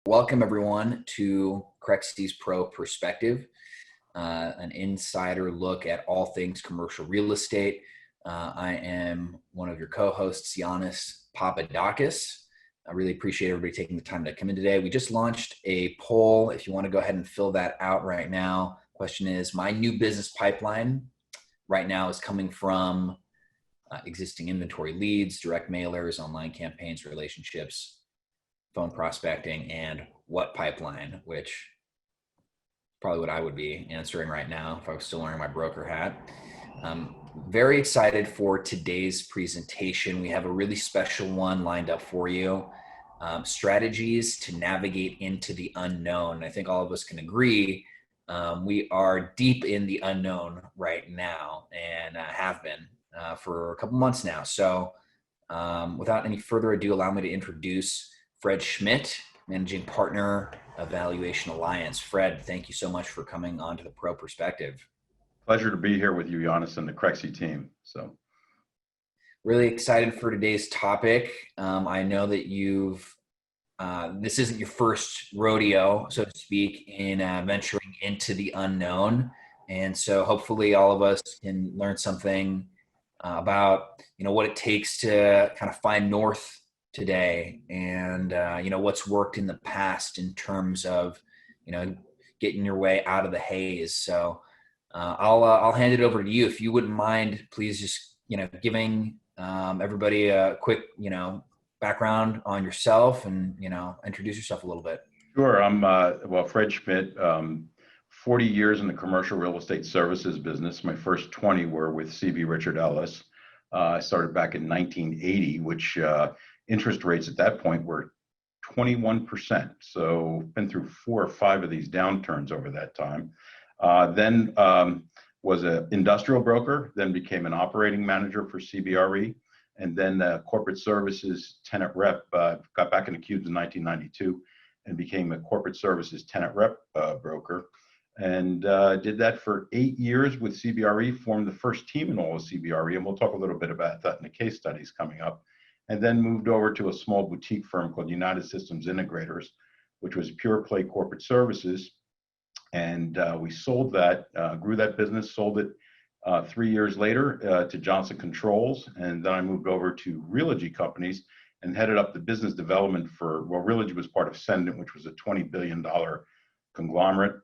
Welcome everyone to Crexi's Pro Perspective, an insider look at all things commercial real estate. I am one of your co-hosts, Yannis Papadakis. I really appreciate everybody taking the time to come in today. We just launched a poll. If you want to go ahead and fill that out right now. Question is, my new business pipeline right now is coming from existing inventory leads, direct mailers, online campaigns, relationships, phone prospecting, and what pipeline, which is probably what I would be answering right now if I was still wearing my broker hat. Very excited for today's presentation. We have a really special one lined up for you. Strategies to navigate into the unknown. I think all of us can agree we are deep in the unknown right now and have been for a couple months now. So without any further ado, allow me to introduce Fred Schmidt, Managing Partner of Valuation Alliance. Fred, thank you so much for coming on to the Pro Perspective. Pleasure to be here with you, Yannis, and the Crexi team. So, really excited for today's topic. I know that this isn't your first rodeo, so to speak, in venturing into the unknown. And so hopefully all of us can learn something about, what it takes to kind of find north today, and what's worked in the past in terms of getting your way out of the haze. So I'll hand it over to you. If you wouldn't mind, please just giving everybody a quick background on yourself and introduce yourself a little bit. Sure. I'm Fred Schmidt. 40 years in the commercial real estate services business. My first 20 were with C.B. Richard Ellis. I started back in 1980, which interest rates at that point were 21%. So been through 4 or 5 of these downturns over that time. Then was an industrial broker, then became an operating manager for CBRE, and then corporate services tenant rep. Got back into cubes in 1992 and became a corporate services tenant rep broker. And did that for 8 years with CBRE, formed the first team in all of CBRE, and we'll talk a little bit about that in the case studies coming up. And then moved over to a small boutique firm called United Systems Integrators, which was pure play corporate services. And we sold that, grew that business, sold it 3 years later to Johnson Controls. And then I moved over to Realogy Companies and headed up the business development for, Realogy was part of Sendent, which was a $20 billion conglomerate.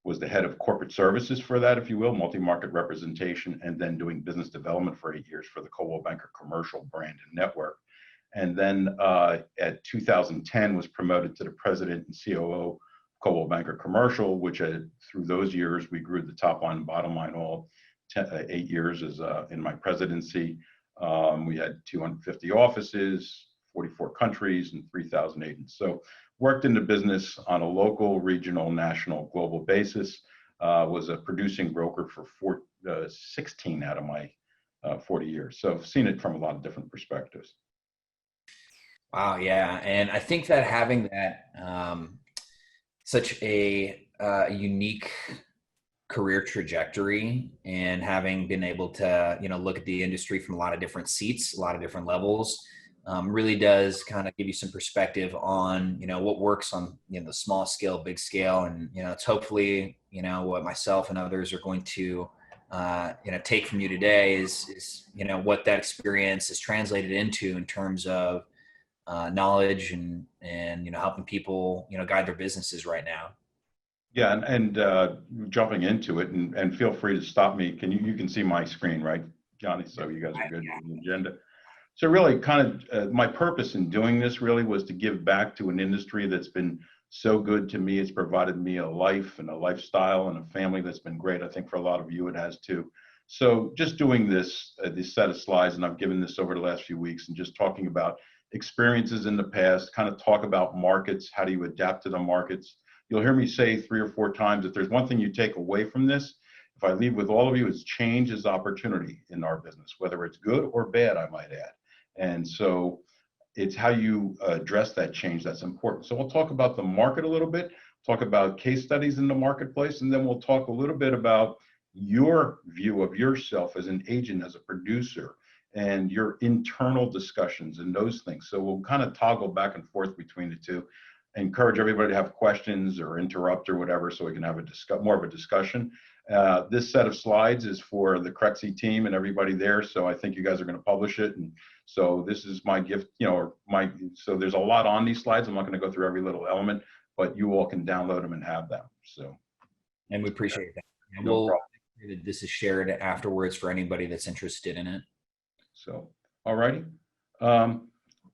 Was the head of corporate services for that, if you will, multi-market representation, and then doing business development for 8 years for the Coldwell Banker commercial brand and network. And then at 2010 was promoted to the president and COO of Coldwell Banker Commercial, which through those years, we grew the top line and bottom line all 8 years as in my presidency. We had 250 offices, 44 countries, and 3,000 agents. So worked in the business on a local, regional, national, global basis. Was a producing broker for 16 out of my 40 years. So I've seen it from a lot of different perspectives. Wow, yeah. And I think that having that such a unique career trajectory, and having been able to look at the industry from a lot of different seats, a lot of different levels, really does kind of give you some perspective on what works on the small scale, big scale. And it's hopefully what myself and others are going to take from you today is what that experience is translated into in terms of knowledge and helping people guide their businesses right now. Yeah, and jumping into it, and feel free to stop me. You can see my screen, right, Johnny? So you guys are good with the agenda. So really kind of my purpose in doing this really was to give back to an industry that's been so good to me. It's provided me a life and a lifestyle and a family that's been great. I think for a lot of you it has too. So just doing this set of slides, and I've given this over the last few weeks, and just talking about experiences in the past, kind of talk about markets, how do you adapt to the markets. You'll hear me say 3 or 4 times, if there's one thing you take away from this, if I leave with all of you, it's change is opportunity in our business, whether it's good or bad, I might add. And so it's how you address that change that's important. So we'll talk about the market a little bit, talk about case studies in the marketplace, and then we'll talk a little bit about your view of yourself as an agent, as a producer, and your internal discussions and those things. So we'll kind of toggle back and forth between the two. encourage everybody to have questions or interrupt or whatever, so we can have more of a discussion. This set of slides is for the Crexi team and everybody there, so I think you guys are going to publish it, and so this is my gift, so there's a lot on these slides. I'm not going to go through every little element, but you all can download them and have them. So, and we appreciate that. And no problem. This is shared afterwards for anybody that's interested in it. So, all righty.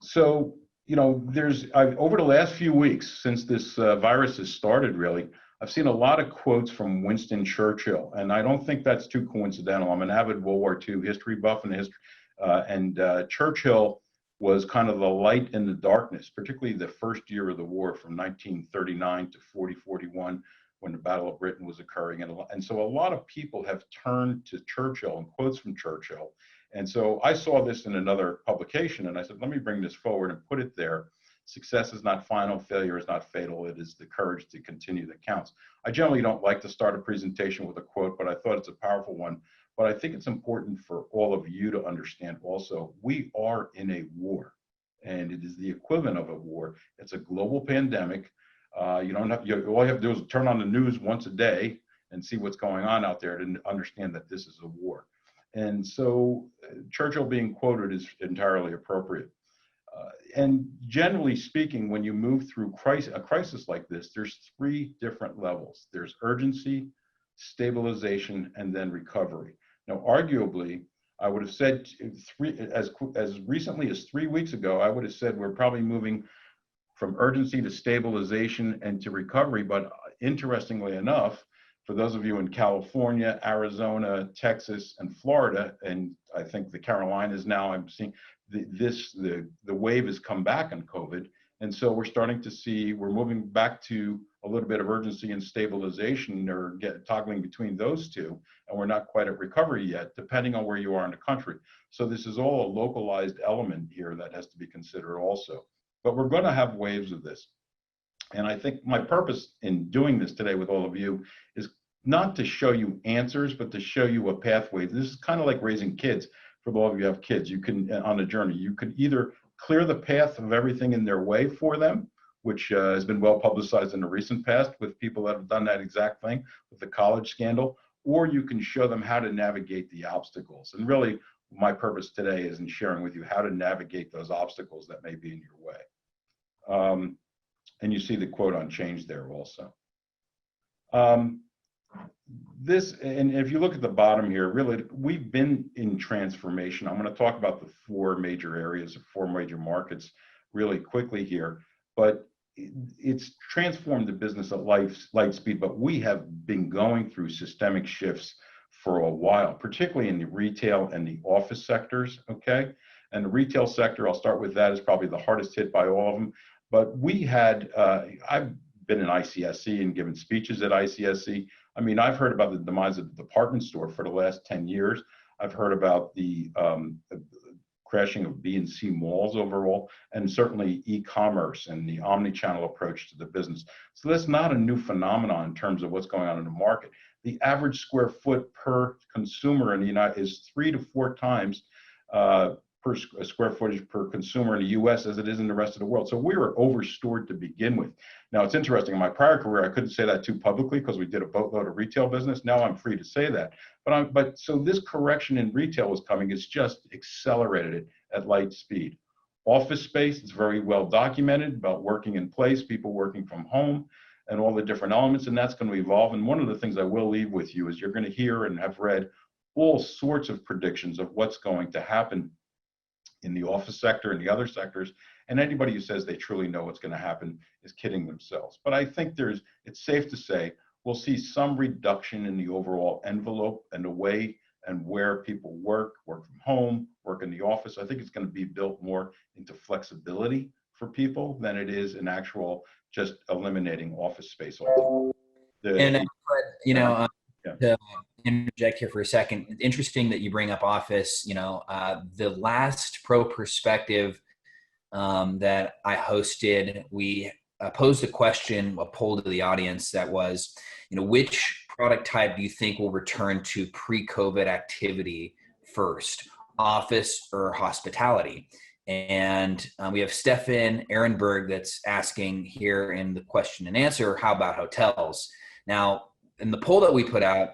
So, over the last few weeks, since this virus has started, really, I've seen a lot of quotes from Winston Churchill, and I don't think that's too coincidental. I'm an avid World War II history buff, and Churchill was kind of the light in the darkness, particularly the first year of the war from 1939 to 40-41, when the Battle of Britain was occurring. And so a lot of people have turned to Churchill and quotes from Churchill. And so I saw this in another publication, and I said, let me bring this forward and put it there. Success is not final, failure is not fatal. It is the courage to continue that counts. I generally don't like to start a presentation with a quote, but I thought it's a powerful one. But I think it's important for all of you to understand also, we are in a war, and it is the equivalent of a war. It's a global pandemic. All you have to do is turn on the news once a day and see what's going on out there to understand that this is a war. And so Churchill being quoted is entirely appropriate. And generally speaking, when you move through a crisis like this, there's three different levels. There's urgency, stabilization, and then recovery. Now, arguably, I would have said as recently as 3 weeks ago, I would have said we're probably moving from urgency to stabilization and to recovery. But interestingly enough, for those of you in California, Arizona, Texas, and Florida, and I think the Carolinas now, I'm seeing the wave has come back on COVID. And so we're starting to see, we're moving back to a little bit of urgency and stabilization, or toggling between those two. And we're not quite at recovery yet, depending on where you are in the country. So this is all a localized element here that has to be considered also. But we're going to have waves of this. And I think my purpose in doing this today with all of you is not to show you answers, but to show you a pathway. This is kind of like raising kids. For all of you who have kids, you can, on a journey, you can either clear the path of everything in their way for them, which has been well publicized in the recent past with people that have done that exact thing with the college scandal, or you can show them how to navigate the obstacles. And really, my purpose today is in sharing with you how to navigate those obstacles that may be in your way. And you see the quote on change there also. And if you look at the bottom here, really, we've been in transformation. I'm going to talk about the four major areas, four major markets really quickly here, but it's transformed the business at light speed, but we have been going through systemic shifts for a while, particularly in the retail and the office sectors, okay? And the retail sector, I'll start with that, is probably the hardest hit by all of them. But we had, I've been in ICSC and given speeches at ICSC. I mean, I've heard about the demise of the department store for the last 10 years. I've heard about the crashing of B and C malls overall, and certainly e-commerce and the omni-channel approach to the business. So that's not a new phenomenon in terms of what's going on in the market. The average square foot per consumer in the United is 3 to 4 times per square footage per consumer in the US as it is in the rest of the world. So we were overstored to begin with. Now it's interesting, in my prior career, I couldn't say that too publicly because we did a boatload of retail business. Now I'm free to say that. But so this correction in retail was coming, it's just accelerated it at light speed. Office space, it's very well documented about working in place, people working from home, and all the different elements, and that's going to evolve. And one of the things I will leave with you is you're going to hear and have read all sorts of predictions of what's going to happen in the office sector and the other sectors, and anybody who says they truly know what's going to happen is kidding themselves. But I think it's safe to say we'll see some reduction in the overall envelope and the way and where people work from home, work in the office. I think it's going to be built more into flexibility for people than it is in actual just eliminating office space altogether. To interject here for a second, it's interesting that you bring up office. The last Pro Perspective that I hosted, we posed a poll to the audience that was, which product type do you think will return to pre-COVID activity first, office or hospitality? And we have Stefan Ehrenberg that's asking here in the question and answer, how about hotels? Now, in the poll that we put out,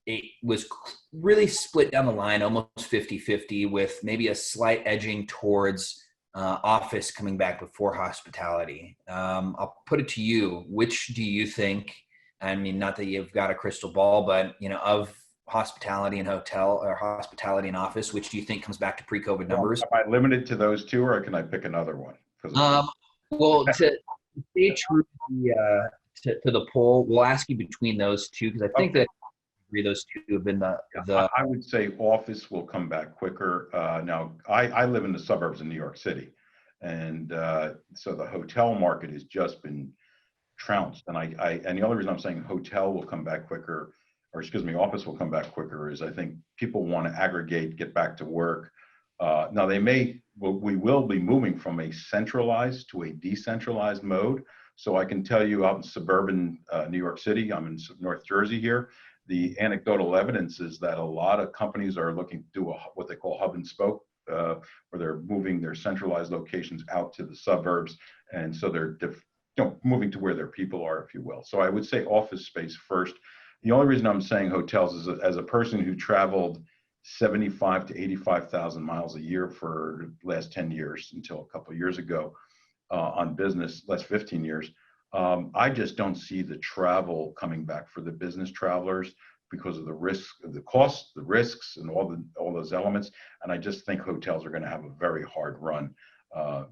it was really split down the line, almost 50-50, with maybe a slight edging towards office coming back before hospitality. I'll put it to you. Which do you think, I mean, not that you've got a crystal ball, but, you know, of hospitality and hotel, or hospitality and office, which do you think comes back to pre-COVID numbers? Am I limited to those two, or can I pick another one? Well, to stay true to the poll, we'll ask you between those two, because I think that those two have been the. I would say office will come back quicker. Now, I live in the suburbs of New York City, and so the hotel market has just been trounced. And and the only reason I'm saying hotel will come back quicker, or excuse me, office will come back quicker, is I think people want to aggregate, get back to work. Now we will be moving from a centralized to a decentralized mode. So I can tell you, out in suburban New York City, I'm in North Jersey here, the anecdotal evidence is that a lot of companies are looking to do what they call hub and spoke, where they're moving their centralized locations out to the suburbs. And so they're moving to where their people are, if you will. So I would say office space first. The only reason I'm saying hotels is, as a person who traveled 75 to 85,000 miles a year for the last 10 years until a couple of years ago on business, last 15 years, I just don't see the travel coming back for the business travelers because of the risk, the costs, the risks, and all those elements. And I just think hotels are going to have a very hard run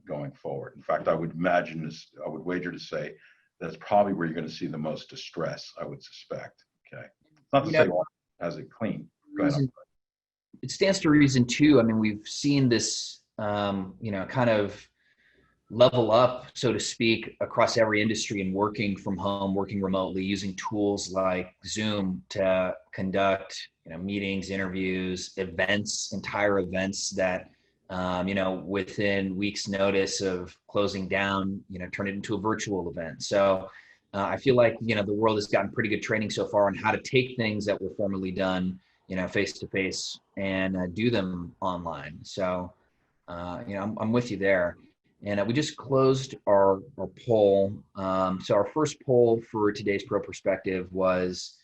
going forward. In fact, I would wager to say that's probably where you're going to see the most distress, I would suspect. Okay, not to say has it clean. Go ahead. It stands to reason too. I mean, we've seen this, kind of level up, so to speak, across every industry, and working from home, working remotely, using tools like Zoom to conduct, meetings, interviews, events, entire events that, within weeks' notice of closing down, turn it into a virtual event. So I feel like, the world has gotten pretty good training so far on how to take things that were formerly done, face to face, and do them online. So, I'm with you there. And we just closed our poll. So our first poll for today's Pro Perspective was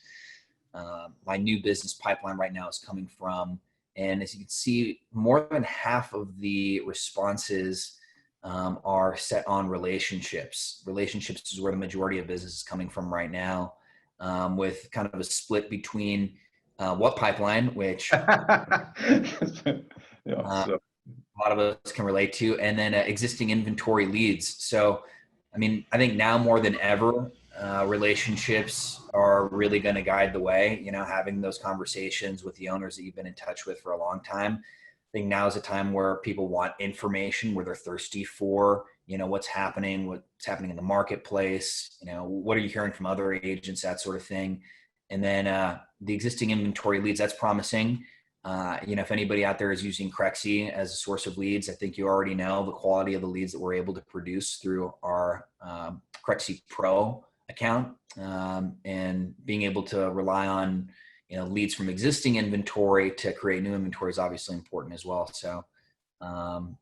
my new business pipeline right now is coming from. And as you can see, more than half of the responses are set on relationships. Relationships is where the majority of business is coming from right now, with kind of a split between what pipeline, which a lot of us can relate to, and then existing inventory leads. So, I mean, I think now more than ever, relationships are really going to guide the way, having those conversations with the owners that you've been in touch with for a long time. I think now is a time where people want information, where they're thirsty for, what's happening in the marketplace, what are you hearing from other agents, that sort of thing. And then the existing inventory leads, that's promising. If anybody out there is using Crexi as a source of leads, I think you already know the quality of the leads that we're able to produce through our Crexi Pro account, and being able to rely on, leads from existing inventory to create new inventory is obviously important as well. So I'll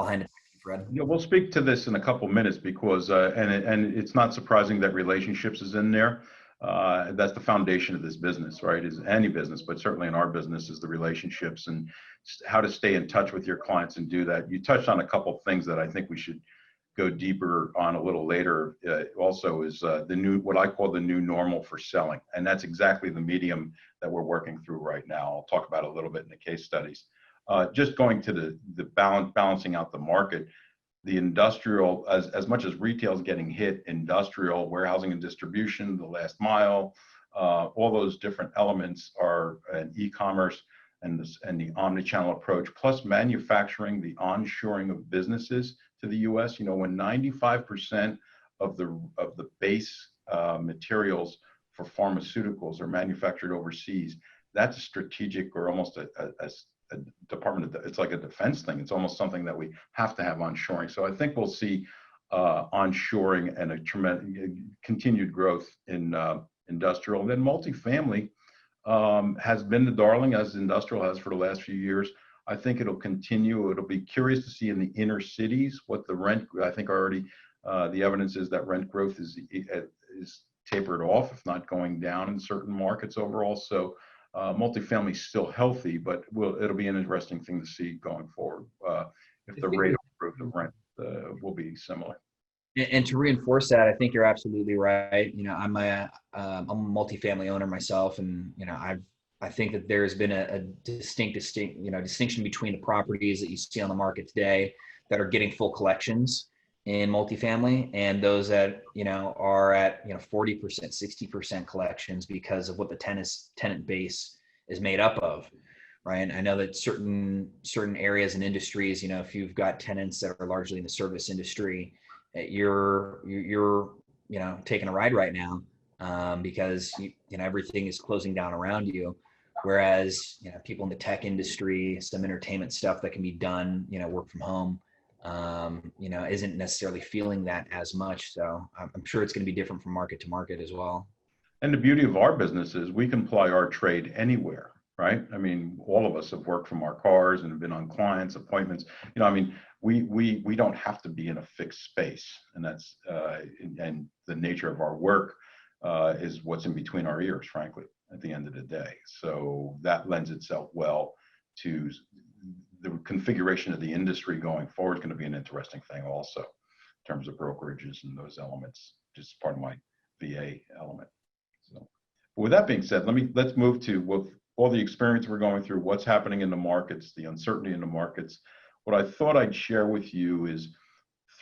hand it back to you, Fred. Yeah, we'll speak to this in a couple minutes because, and it's not surprising that relationships is in there. That's the foundation of this business, right? Is any business, but certainly in our business is the relationships and how to stay in touch with your clients and do that. You touched on a couple of things that I think we should go deeper on a little later. Also is what I call the new normal for selling. And that's exactly the medium that we're working through right now. I'll talk about it a little bit in the case studies. Just going to the balancing out the market. The industrial, as much as retail is getting hit, industrial, warehousing and distribution, the last mile, all those different elements are an e-commerce and the omni-channel approach, plus manufacturing, the onshoring of businesses to the U.S. When 95% of the base materials for pharmaceuticals are manufactured overseas, that's a strategic, or almost a department of, it's like a defense thing. It's almost something that we have to have onshoring. So I think we'll see onshoring and a tremendous continued growth in industrial. And then multifamily has been the darling, as industrial has for the last few years. I think it'll continue. It'll be curious to see in the inner cities what the rent, I think already the evidence is that rent growth is tapered off, if not going down in certain markets overall. So multifamily is still healthy, but it'll be an interesting thing to see going forward. If the rate of growth of rent will be similar. And to reinforce that, I think you're absolutely right. You know, I'm a multifamily owner myself, and you know, I think that there's been a distinction between the properties that you see on the market today that are getting full collections in multifamily and those that, you know, are at, you know, 40%, 60% collections because of what the tenant base is made up of. Right. I know that certain areas and industries, you know, if you've got tenants that are largely in the service industry, you're you know, taking a ride right now because you know, everything is closing down around you. Whereas, you know, people in the tech industry, some entertainment stuff that can be done, you know, work from home, you know, isn't necessarily feeling that as much. So I'm sure it's going to be different from market to market as well. And the beauty of our business is we can ply our trade anywhere, right? I mean, all of us have worked from our cars and have been on clients' appointments. You know, I mean, we don't have to be in a fixed space, and that's and the nature of our work is what's in between our ears, frankly, at the end of the day. So that lends itself well to the configuration of the industry going forward. Is going to be an interesting thing also in terms of brokerages and those elements, just part of my VA element. So with that being said, let's move to what all the experience we're going through, what's happening in the markets, the uncertainty in the markets. What I thought I'd share with you is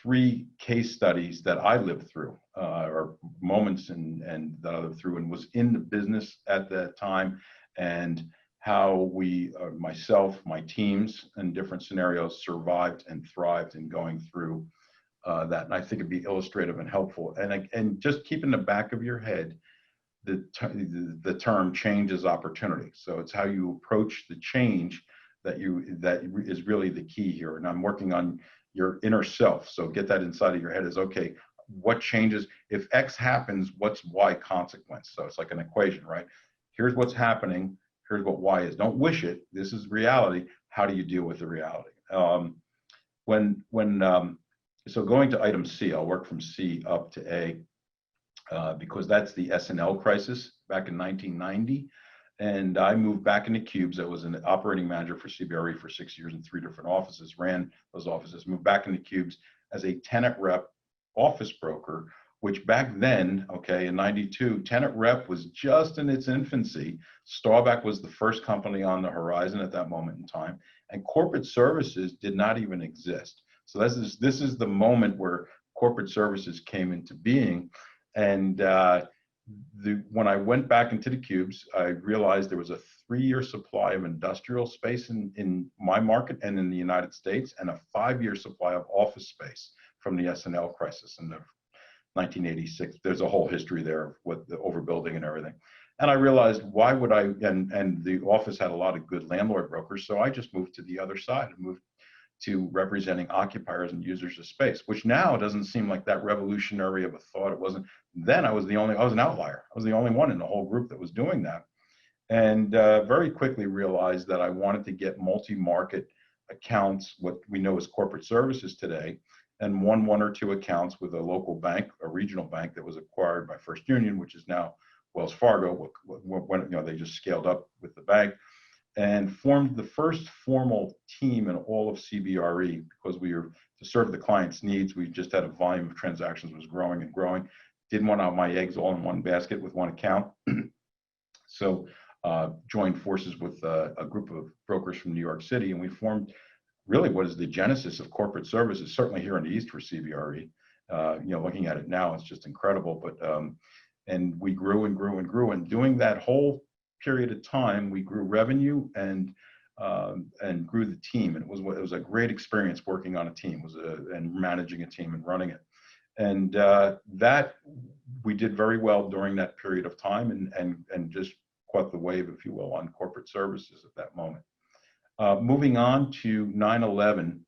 3 case studies that I lived through, or moments and that I lived through and was in the business at that time, and how we, myself, my teams in different scenarios survived and thrived in going through that. And I think it'd be illustrative and helpful. And just keep in the back of your head the term change is opportunity. So it's how you approach the change that is really the key here. And I'm working on your inner self. So get that inside of your head is, okay, what changes? If X happens, what's Y consequence? So it's like an equation, right? Here's what's happening. Here's what Y is. Don't wish it. This is reality. How do you deal with the reality? So going to item C, I'll work from C up to A. Because that's the S&L crisis back in 1990. And I moved back into Cubes. I was an operating manager for CBRE for 6 years in 3 different offices, ran those offices, moved back into Cubes as a tenant rep office broker, which back then, okay, in 92, tenant rep was just in its infancy. Staubach was the first company on the horizon at that moment in time. And corporate services did not even exist. So this is the moment where corporate services came into being. And when I went back into the Cubes, I realized there was a 3-year supply of industrial space in my market and in the United States, and a 5-year supply of office space from the S&L crisis in the 1986. There's a whole history there with the overbuilding and everything. And I realized, why would I, and the office had a lot of good landlord brokers, so I just moved to the other side and moved to representing occupiers and users of space, which now doesn't seem like that revolutionary of a thought. It wasn't. Then I was an outlier. I was the only one in the whole group that was doing that. And very quickly realized that I wanted to get multi-market accounts, what we know as corporate services today, and one or two accounts with a local bank, a regional bank that was acquired by First Union, which is now Wells Fargo. When, you know, they just scaled up with the bank, and formed the first formal team in all of CBRE, because we were to serve the client's needs. We just had a volume of transactions was growing and growing. Didn't want to have my eggs all in one basket with one account. So joined forces with a group of brokers from New York City, and we formed really what is the genesis of corporate services, certainly here in the East for CBRE. You know, looking at it now, it's just incredible. But and we grew and grew and grew, and doing that whole period of time, we grew revenue and grew the team. And it was a great experience working on a team, and managing a team and running it. And that we did very well during that period of time, and just caught the wave, if you will, on corporate services at that moment. Moving on to 9/11.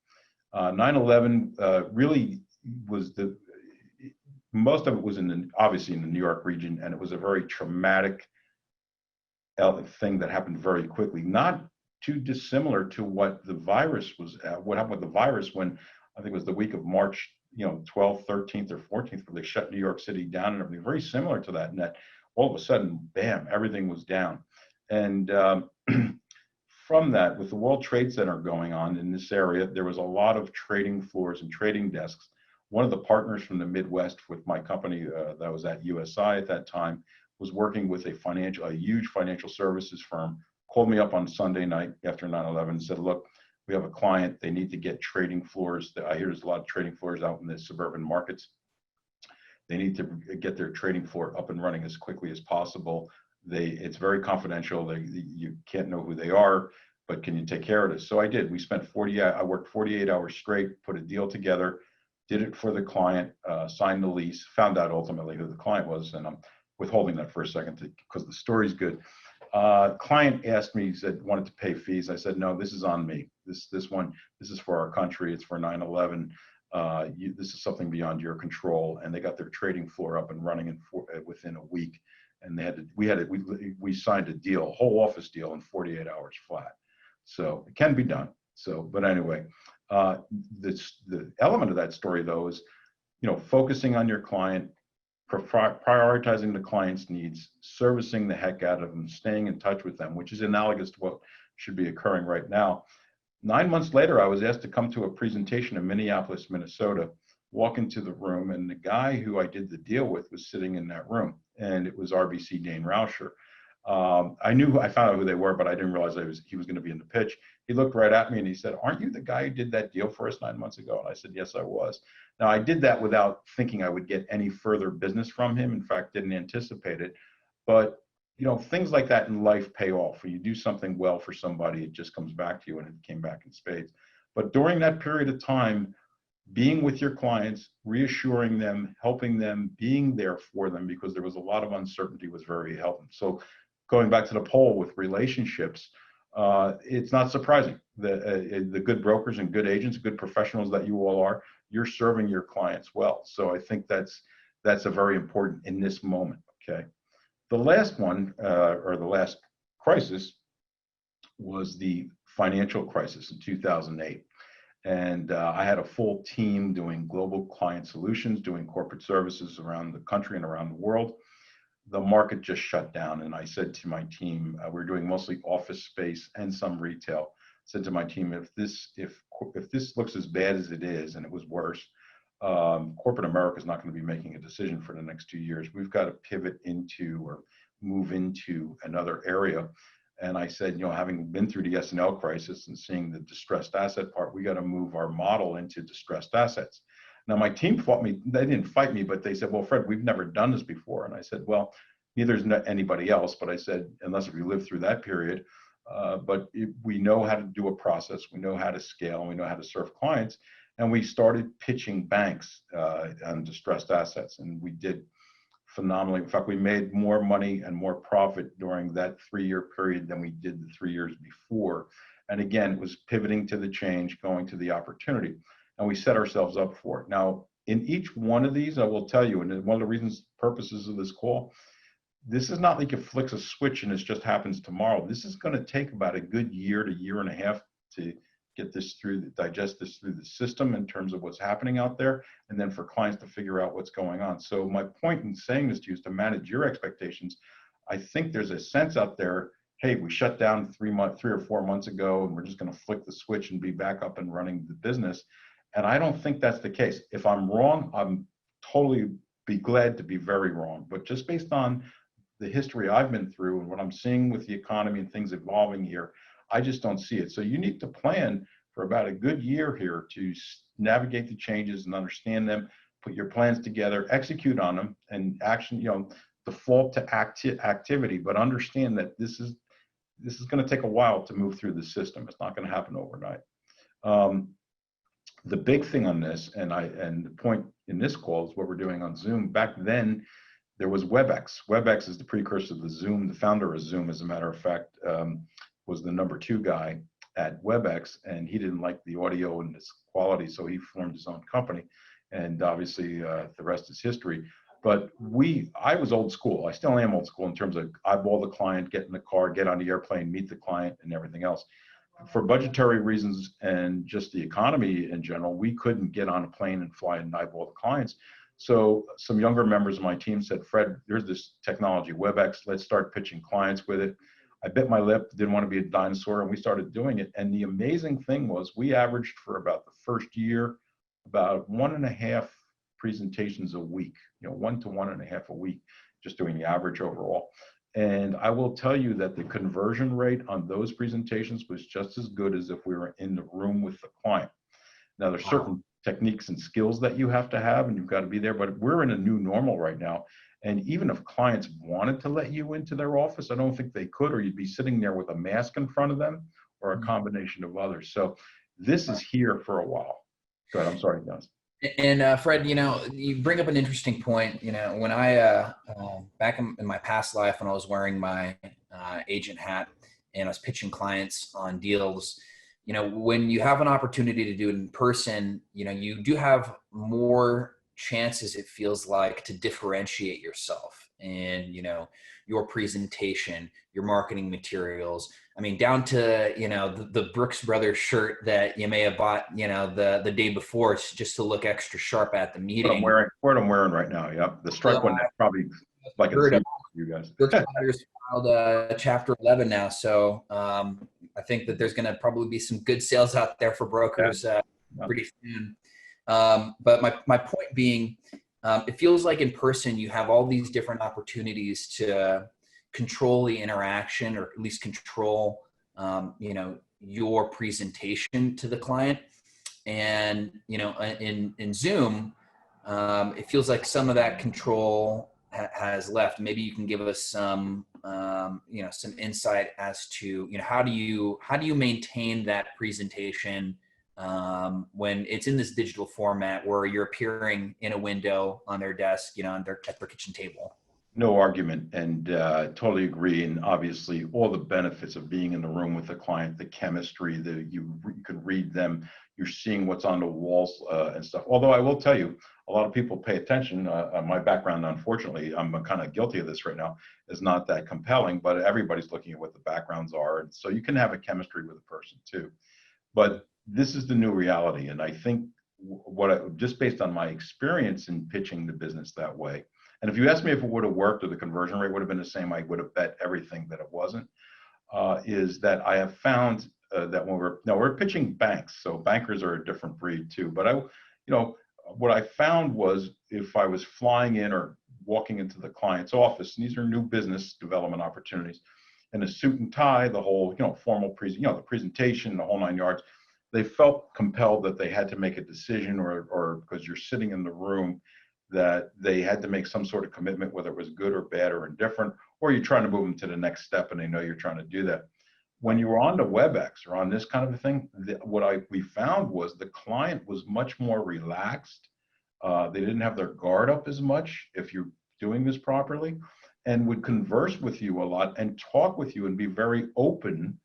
9/11 really was most of it was obviously in the New York region, and it was a very traumatic thing that happened very quickly, not too dissimilar to what the virus was, what happened with the virus when I think it was the week of March, 12th, 13th, or 14th, where they shut New York City down and everything. Very similar to that. And that all of a sudden, bam, everything was down. And from that, with the World Trade Center going on in this area, there was a lot of trading floors and trading desks. One of the partners from the Midwest with my company that was at USI at that time was working with a huge financial services firm, called me up on Sunday night after 9/11 and said, look, we have a client, they need to get trading floors. I hear there's a lot of trading floors out in the suburban markets. They need to get their trading floor up and running as quickly as possible. It's very confidential. You can't know who they are, but can you take care of this? So I did. I worked 48 hours straight, put a deal together, did it for the client, signed the lease, found out ultimately who the client was, and I'm withholding that for a second because the story's good. Client asked me, he said, wanted to pay fees. I said, no, this is on me. This is for our country. It's for 9/11. This is something beyond your control. And they got their trading floor up and running within a week. And we signed a deal, a whole office deal in 48 hours flat. So it can be done. But anyway, the element of that story though is, focusing on your client, prioritizing the client's needs, servicing the heck out of them, staying in touch with them, which is analogous to what should be occurring right now. 9 months later, I was asked to come to a presentation in Minneapolis, Minnesota, walk into the room, and the guy who I did the deal with was sitting in that room, and it was RBC Dane Rauscher. I found out who they were, but I didn't realize he was going to be in the pitch. He looked right at me and he said, aren't you the guy who did that deal for us 9 months ago? And I said, yes, I was. Now, I did that without thinking I would get any further business from him. In fact, didn't anticipate it. But, things like that in life pay off. When you do something well for somebody, it just comes back to you, and it came back in spades. But during that period of time, being with your clients, reassuring them, helping them, being there for them, because there was a lot of uncertainty, was very helpful. So going back to the poll with relationships, it's not surprising that the good brokers and good agents, good professionals that you all are, you're serving your clients well. So I think that's a very important in this moment. Okay, the last one or the last crisis was the financial crisis in 2008. And I had a full team doing global client solutions, doing corporate services around the country and around the world. The market just shut down. And I said to my team, we're doing mostly office space and some retail. I said to my team, if this looks as bad as it is, and it was worse, corporate America is not going to be making a decision for the next 2 years. We've got to pivot into or move into another area. And I said, having been through the S&L crisis and seeing the distressed asset part, we got to move our model into distressed assets. Now, my team fought me. They didn't fight me, but they said, well, Fred, we've never done this before. And I said, well, neither is anybody else. But I said, unless if we live through that period, but we know how to do a process, we know how to scale, and we know how to serve clients. And we started pitching banks on distressed assets. And we did phenomenally. In fact, we made more money and more profit during that 3-year period than we did the 3 years before. And again, it was pivoting to the change, going to the opportunity. And we set ourselves up for it. Now, in each one of these, I will tell you, and one of the purposes of this call, this is not like it flicks a switch and it just happens tomorrow. This is going to take about a good year to year and a half to get this through, digest this through the system in terms of what's happening out there, and then for clients to figure out what's going on. So my point in saying this to you is to manage your expectations. I think there's a sense out there, hey, we shut down 3 or 4 months ago, and we're just going to flick the switch and be back up and running the business. And I don't think that's the case. If I'm wrong, I'm totally be glad to be very wrong. But just based on the history I've been through and what I'm seeing with the economy and things evolving here, I just don't see it. So you need to plan for about a good year here to navigate the changes and understand them, put your plans together, execute on them, and default to activity, but understand that this is going to take a while to move through the system. It's not going to happen overnight. The big thing on this, and the point in this call is what we're doing on Zoom. Back then, there was WebEx. WebEx is the precursor to Zoom. The founder of Zoom, as a matter of fact, was the number 2 guy at WebEx, and he didn't like the audio and its quality, so he formed his own company. And obviously, the rest is history. But I was old school. I still am old school in terms of eyeball the client, get in the car, get on the airplane, meet the client, and everything else. for budgetary reasons and just the economy in general, we couldn't get on a plane and fly and eyeball the clients. So some younger members of my team said, Fred, there's this technology, WebEx, let's start pitching clients with it. I bit my lip, didn't want to be a dinosaur, and we started doing it. And the amazing thing was we averaged for about the first year, about 1.5 presentations a week, 1 to 1.5 a week, just doing the average overall. And I will tell you that the conversion rate on those presentations was just as good as if we were in the room with the client. Now, there's certain techniques and skills that you have to have, and you've got to be there, but we're in a new normal right now. And even if clients wanted to let you into their office, I don't think they could, or you'd be sitting there with a mask in front of them or a combination of others. So this is here for a while. Go ahead, I'm sorry, Yannis. And Fred, you bring up an interesting point. When I, back in my past life, when I was wearing my agent hat and I was pitching clients on deals, when you have an opportunity to do it in person, you do have more chances, it feels like, to differentiate yourself and, your presentation, your marketing materials. I mean, down to, the Brooks Brothers shirt that you may have bought, the day before just to look extra sharp at the meeting. What I'm wearing right now. Yep. The strike one, that's probably like a you guys. Brooks Brothers filed chapter 11 now. So I think that there's going to probably be some good sales out there for brokers pretty soon. But my point being, it feels like in person, you have all these different opportunities to control the interaction, or at least control, your presentation to the client. And, in Zoom, it feels like some of that control has left. Maybe you can give us some, some insight as to, how do you maintain that presentation when it's in this digital format where you're appearing in a window on their desk, at their kitchen table? No argument, and totally agree. And obviously, all the benefits of being in the room with the client, the chemistry, you can read them, you're seeing what's on the walls and stuff. Although I will tell you, a lot of people pay attention. My background, unfortunately, I'm kind of guilty of this right now, is not that compelling, but everybody's looking at what the backgrounds are. And so you can have a chemistry with a person too. But this is the new reality. And I think just based on my experience in pitching the business that way, and if you asked me if it would have worked or the conversion rate would have been the same, I would have bet everything that it wasn't, is that I have found that when we're pitching banks, so bankers are a different breed too. But what I found was if I was flying in or walking into the client's office, and these are new business development opportunities, in a suit and tie, the whole, formal the presentation, the whole 9 yards, they felt compelled that they had to make a decision or because you're sitting in the room, that they had to make some sort of commitment, whether it was good or bad or indifferent, or you're trying to move them to the next step and they know you're trying to do that. When you were on the WebEx or on this kind of a thing, we found was the client was much more relaxed. They didn't have their guard up as much, if you're doing this properly, and would converse with you a lot and talk with you and be very open.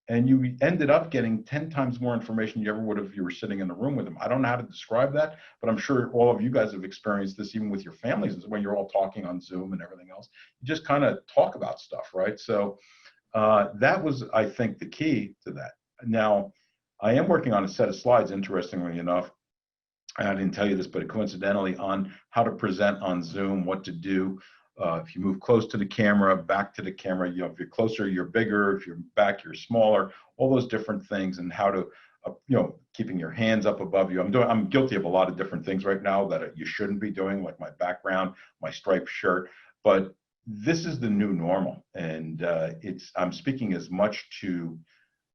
And you ended up getting 10 times more information you ever would if you were sitting in the room with them. I don't know how to describe that, but I'm sure all of you guys have experienced this even with your families, is when you're all talking on Zoom and everything else. You just kind of talk about stuff, right? So that was, I think, the key to that. Now, I am working on a set of slides, interestingly enough. I didn't tell you this, but coincidentally, on how to present on Zoom, what to do. If you move close to the camera, back to the camera, if you're closer, you're bigger. If you're back, you're smaller. All those different things, and how to, keeping your hands up above you. I'm guilty of a lot of different things right now that you shouldn't be doing, like my background, my striped shirt. But this is the new normal, and I'm speaking as much to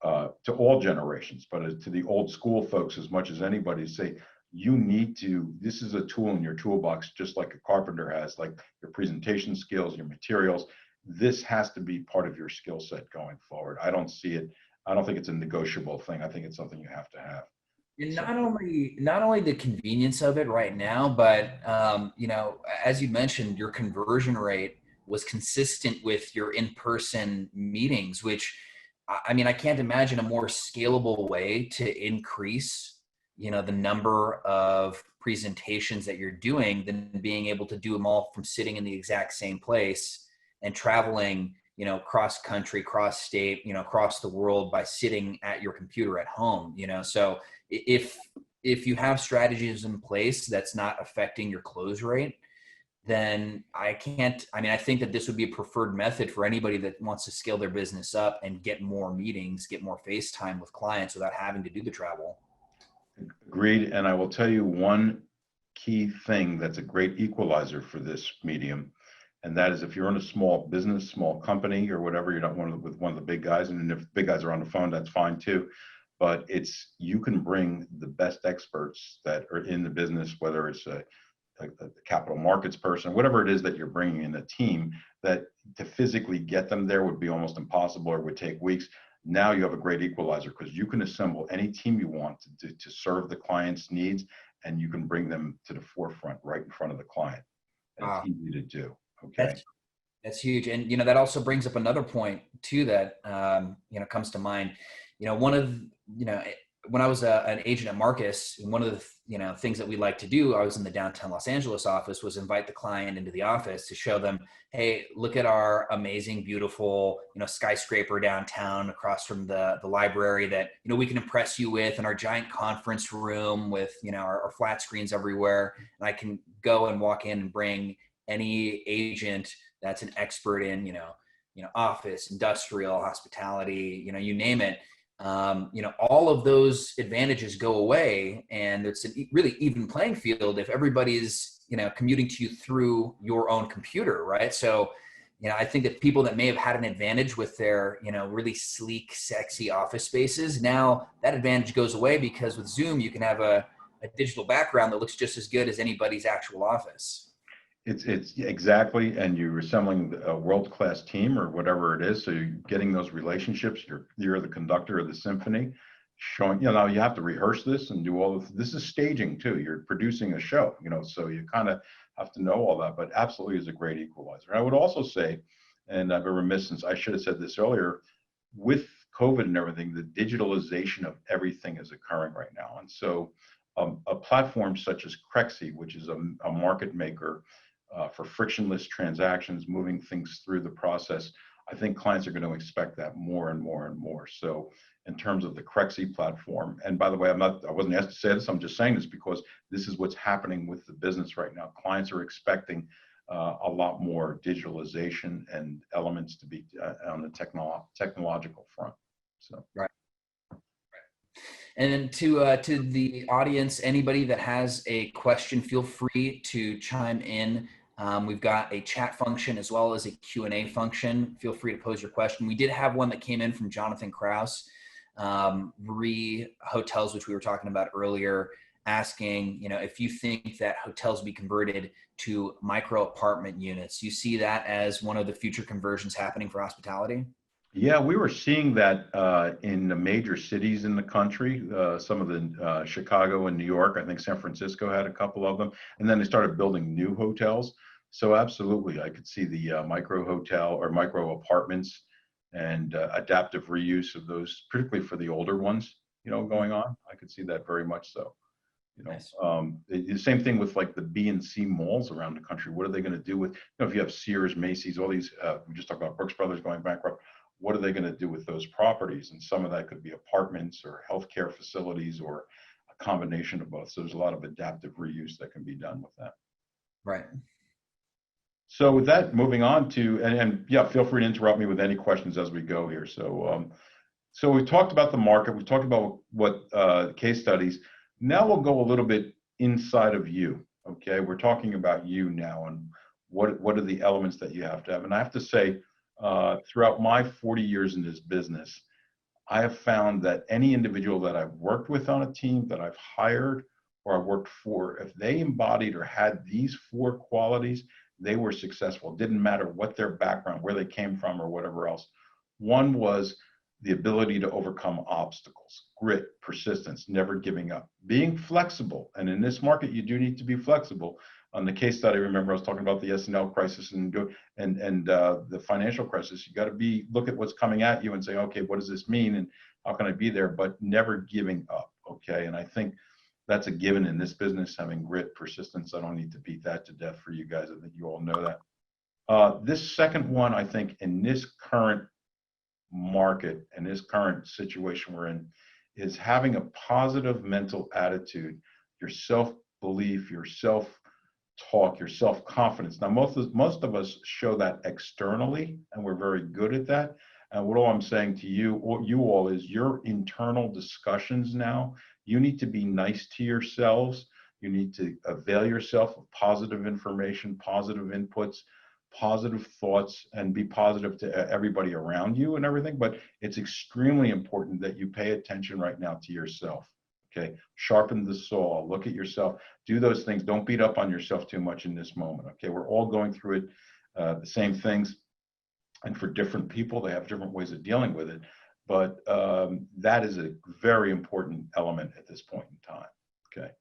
all generations, but to the old school folks as much as anybody, say, this is a tool in your toolbox, just like a carpenter has, like your presentation skills, your materials. This has to be part of your skill set going forward. I don't think it's a negotiable thing. I think it's something you have to have. And not only the convenience of it right now, but as you mentioned, your conversion rate was consistent with your in-person meetings, which, I mean, I can't imagine a more scalable way to increase the number of presentations that you're doing than being able to do them all from sitting in the exact same place and traveling, cross country, cross state, across the world by sitting at your computer at home, so if you have strategies in place that's not affecting your close rate, then I think that this would be a preferred method for anybody that wants to scale their business up and get more meetings, get more face time with clients without having to do the travel. Agreed. And I will tell you one key thing that's a great equalizer for this medium. And that is if you're in a small business, small company or whatever, you're not with one of the big guys. And if big guys are on the phone, that's fine too. But you can bring the best experts that are in the business, whether it's a capital markets person, whatever it is that you're bringing in a team, that to physically get them there would be almost impossible or would take weeks. Now you have a great equalizer because you can assemble any team you want to serve the client's needs, and you can bring them to the forefront right in front of the client. And it's easy to do. Okay. That's huge. And, that also brings up another point too, that, comes to mind, one of, when I was an agent at Marcus, one of the things that we like to do, I was in the downtown Los Angeles office, was invite the client into the office to show them, hey, look at our amazing, beautiful, skyscraper downtown across from the library that, we can impress you with, and our giant conference room with, our flat screens everywhere. And I can go and walk in and bring any agent that's an expert in, office, industrial, hospitality, you name it. All of those advantages go away, and it's a really even playing field if everybody's, commuting to you through your own computer, right? So, I think that people that may have had an advantage with their, really sleek, sexy office spaces, now that advantage goes away because with Zoom, you can have a digital background that looks just as good as anybody's actual office. It's exactly, and you're assembling a world-class team or whatever it is. So you're getting those relationships. You're the conductor of the symphony, showing. You have to rehearse this and do all of this. Is staging too. You're producing a show. So you kind of have to know all that. But absolutely is a great equalizer. I would also say, and I've been remiss since I should have said this earlier, with COVID and everything, the digitalization of everything is occurring right now, and so a platform such as Crexi, which is a market maker. For frictionless transactions, moving things through the process, I think clients are going to expect that more and more and more. So in terms of the Crexi platform, and by the way, I wasn't asked to say this, I'm just saying this because this is what's happening with the business right now. Clients are expecting a lot more digitalization and elements to be on the technological front. So. Right. And then to the audience, anybody that has a question, feel free to chime in. We've got a chat function as well as a Q&A function. Feel free to pose your question. We did have one that came in from Jonathan Krause, hotels, which we were talking about earlier, asking, if you think that hotels be converted to micro apartment units. You see that as one of the future conversions happening for hospitality? Yeah, we were seeing that in the major cities in the country, some of the Chicago and New York. I think San Francisco had a couple of them, and then they started building new hotels. So absolutely, I could see the micro hotel or micro apartments and adaptive reuse of those, particularly for the older ones, going on. I could see that very much so. Nice. The same thing with like the B and C malls around the country. What are they going to do with, if you have Sears, Macy's, all these, we just talked about Brooks Brothers going bankrupt. What are they going to do with those properties? And some of that could be apartments or healthcare facilities or a combination of both. So there's a lot of adaptive reuse that can be done with that. Right. So with that, moving on to, and yeah, feel free to interrupt me with any questions as we go here. So, so we talked about the market. We talked about what case studies. Now we'll go a little bit inside of you. Okay, we're talking about you now and what are the elements that you have to have. And I have to say, throughout my 40 years in this business, I have found that any individual that I've worked with on a team, that I've hired or I worked for, if they embodied or had these 4 qualities, they were successful. It didn't matter what their background, where they came from or whatever else. One was the ability to overcome obstacles, grit, persistence, never giving up, being flexible. And in this market, you do need to be flexible. On the case study, remember I was talking about the S&L crisis and the financial crisis. You got to look at what's coming at you and say, okay, what does this mean and how can I be there? But never giving up. Okay, and I think that's a given in this business, having grit, persistence. I don't need to beat that to death for you guys. I think you all know that. This second one, I think, in this current market and this current situation we're in, is having a positive mental attitude, your self-belief, your self-talk, your self-confidence. Now, most of us show that externally, and we're very good at that. And what all I'm saying to you, or you all, is your internal discussions now, you need to be nice to yourselves. You need to avail yourself of positive information, positive inputs, positive thoughts, and be positive to everybody around you and everything. But it's extremely important that you pay attention right now to yourself. Okay, sharpen the saw, look at yourself, do those things. Don't beat up on yourself too much in this moment. Okay, we're all going through it, the same things. And for different people, they have different ways of dealing with it. But that is a very important element at this point in time. Okay.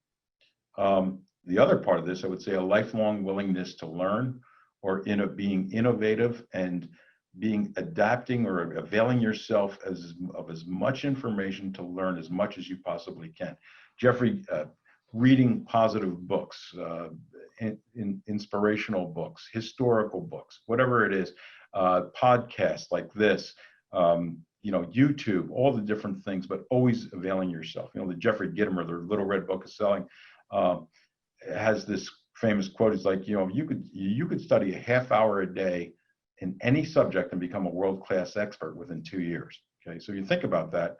The other part of this, I would say, a lifelong willingness to learn, or being innovative and being adapting or availing yourself of as much information to learn as much as you possibly can. Jeffrey, reading positive books, inspirational books, historical books, whatever it is, podcasts like this, YouTube, all the different things, but always availing yourself. The Jeffrey Gitomer, the Little Red Book of Selling, has this famous quote. It's like, you could study a half hour a day in any subject and become a world-class expert within 2 years. Okay, so you think about that.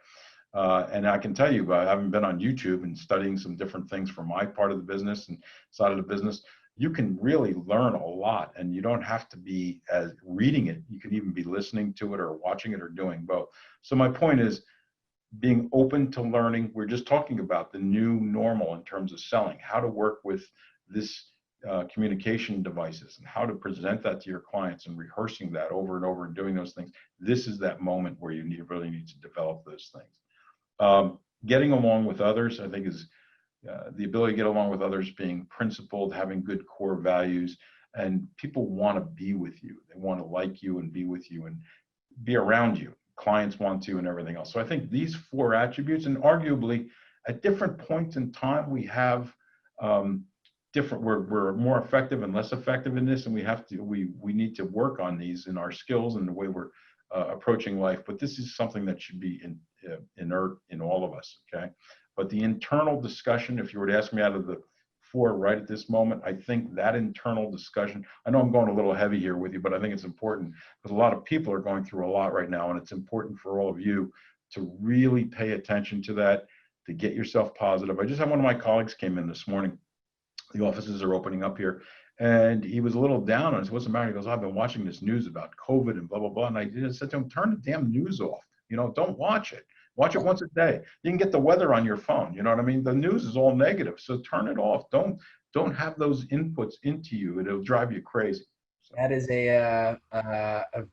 And I can tell you, I haven't been on YouTube and studying some different things for my part of the business and side of the business. You can really learn a lot, and you don't have to be as reading it. You can even be listening to it or watching it or doing both. So my point is being open to learning. We're just talking about the new normal in terms of selling, how to work with this communication devices and how to present that to your clients, and rehearsing that over and over and doing those things. This is that moment where you really need to develop those things. Getting along with others, I think, is the ability to get along with others, being principled, having good core values, and people want to be with you. They want to like you and be with you and be around you. Clients want to, and everything else. So I think these 4 attributes, and arguably at different points in time, we have different, we're more effective and less effective in this, and we need to work on these in our skills and the way we're approaching life. But this is something that should be inert in all of us. Okay. But the internal discussion, if you were to ask me out of the 4 right at this moment, I think that internal discussion, I know I'm going a little heavy here with you, but I think it's important because a lot of people are going through a lot right now, and it's important for all of you to really pay attention to that, to get yourself positive. I just had one of my colleagues came in this morning. The offices are opening up here, and he was a little down on it. What's the matter? He goes, I've been watching this news about COVID and blah, blah, blah. And I just said to him, turn the damn news off. Don't watch it. Watch it once a day. You can get the weather on your phone. You know what I mean? The news is all negative. So turn it off. Don't have those inputs into you. It'll drive you crazy. So. That is a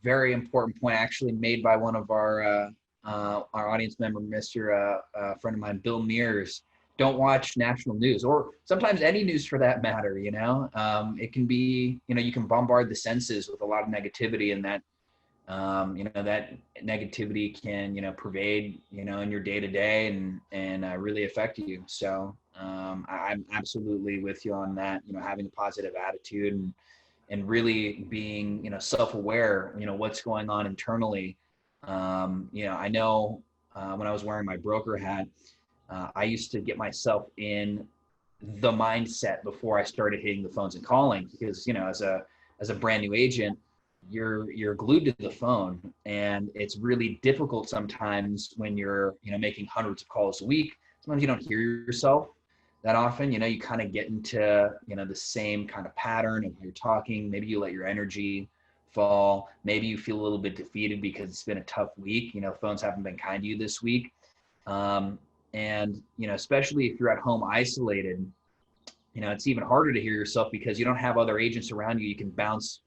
very important point, actually made by one of our audience member, Mr. Friend of mine, Bill Mears. Don't watch national news, or sometimes any news for that matter. It can be, you can bombard the senses with a lot of negativity, and that that negativity can, pervade, in your day to day and really affect you. So I'm absolutely with you on that, having a positive attitude and really being, self-aware, what's going on internally. I know when I was wearing my broker hat, I used to get myself in the mindset before I started hitting the phones and calling, because, as a brand new agent, you're glued to the phone, and it's really difficult sometimes when you're, making hundreds of calls a week. Sometimes you don't hear yourself that often, you kind of get into, the same kind of pattern of you're talking. Maybe you let your energy fall. Maybe you feel a little bit defeated because it's been a tough week. Phones haven't been kind to you this week. And, especially if you're at home isolated, it's even harder to hear yourself because you don't have other agents around you can bounce,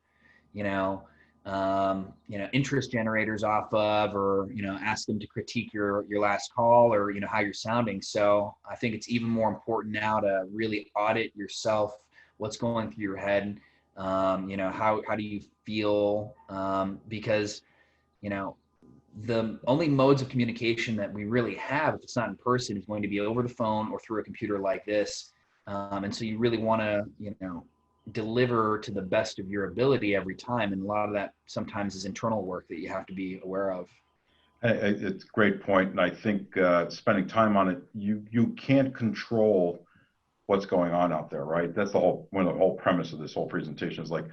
interest generators off of, or, ask them to critique your last call, or, how you're sounding. So I think it's even more important now to really audit yourself, what's going through your head. How do you feel? Because, the only modes of communication that we really have, if it's not in person, is going to be over the phone or through a computer like this. And so you really want to, deliver to the best of your ability every time. And a lot of that sometimes is internal work that you have to be aware of. It's a great point, and I think spending time on it, you can't control what's going on out there, right? That's one of the whole premise of this whole presentation is like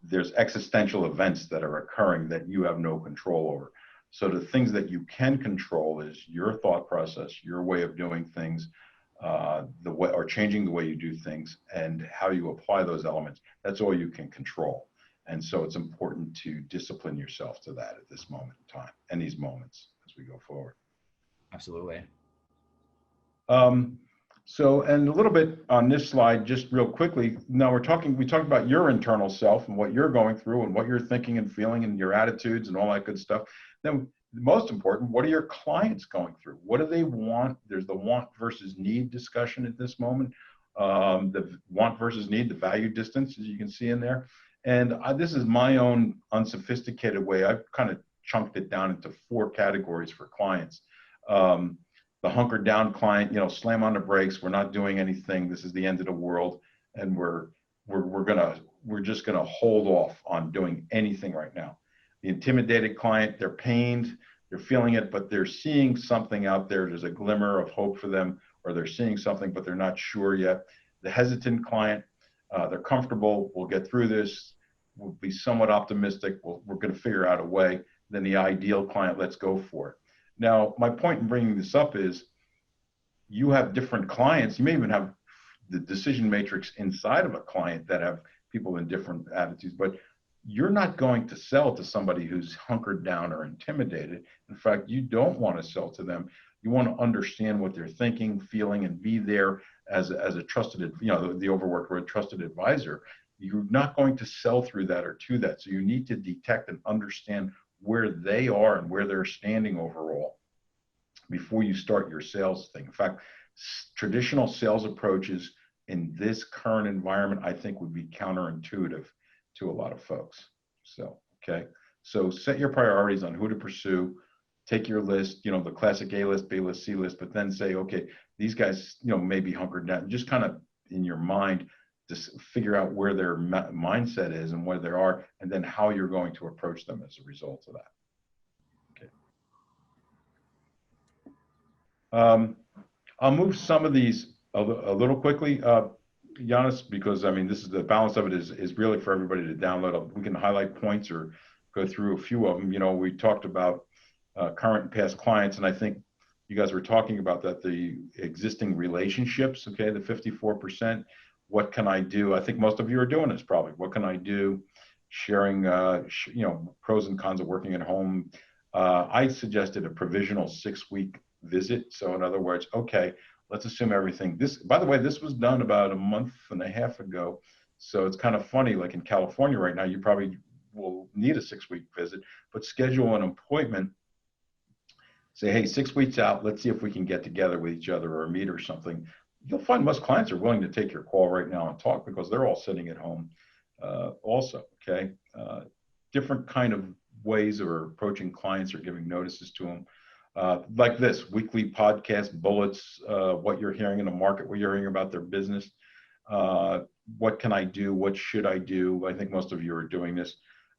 there's existential events that are occurring that you have no control over. So the things that you can control is your thought process, your way of doing things, the way or changing the way you do things, and how you apply those elements. That's all you can control. And so it's important to discipline yourself to that at this moment in time and these moments as we go forward. Absolutely. So, and a little bit on this slide, just real quickly. Now we talked about your internal self and what you're going through and what you're thinking and feeling and your attitudes and all that good stuff. Then most important, what are your clients going through? What do they want? There's the want versus need discussion at this moment. The want versus need, the value distance, as you can see in there. And this is my own unsophisticated way. I've kind of chunked it down into 4 categories for clients. The hunkered down client, slam on the brakes. We're not doing anything. This is the end of the world, and we're just gonna hold off on doing anything right now. The intimidated client, they're pained, they're feeling it, but they're seeing something out there. There's a glimmer of hope for them, or they're seeing something, but they're not sure yet. The hesitant client, they're comfortable. We'll get through this. We'll be somewhat optimistic. We're going to figure out a way. Then the ideal client, let's go for it. Now, my point in bringing this up is you have different clients. You may even have the decision matrix inside of a client that have people in different attitudes, but you're not going to sell to somebody who's hunkered down or intimidated. In fact, you don't want to sell to them. You want to understand what they're thinking, feeling, and be there as a trusted, the overworked word, trusted advisor. You're not going to sell through that or to that. So you need to detect and understand where they are and where they're standing overall before you start your sales thing. In fact, traditional sales approaches in this current environment, I think, would be counterintuitive to a lot of folks. So, okay. So set your priorities on who to pursue, take your list, the classic A list, B list, C list, but then say, okay, these guys, may be hunkered down. Just kind of in your mind, just figure out where their mindset is and where they are, and then how you're going to approach them as a result of that. Okay. I'll move some of these a little quickly, Yannis, because this is the balance of it is really for everybody to download. We can highlight points or go through a few of them. We talked about current and past clients, and I think you guys were talking about that, the existing relationships, okay, the 54%. What can I do? I think most of you are doing this probably. What can I do? Sharing, pros and cons of working at home. I suggested a provisional 6-week visit. So in other words, okay, let's assume everything. By the way, this was done about a month and a half ago. So it's kind of funny, like in California right now, you probably will need a 6-week visit, but schedule an appointment. Say, hey, 6 weeks out, let's see if we can get together with each other or meet or something. You'll find most clients are willing to take your call right now and talk because they're all sitting at home also, okay? Different kind of ways of approaching clients or giving notices to them. Like this, weekly podcast bullets, what you're hearing in the market, what you're hearing about their business. What can I do? What should I do? I think most of you are doing this.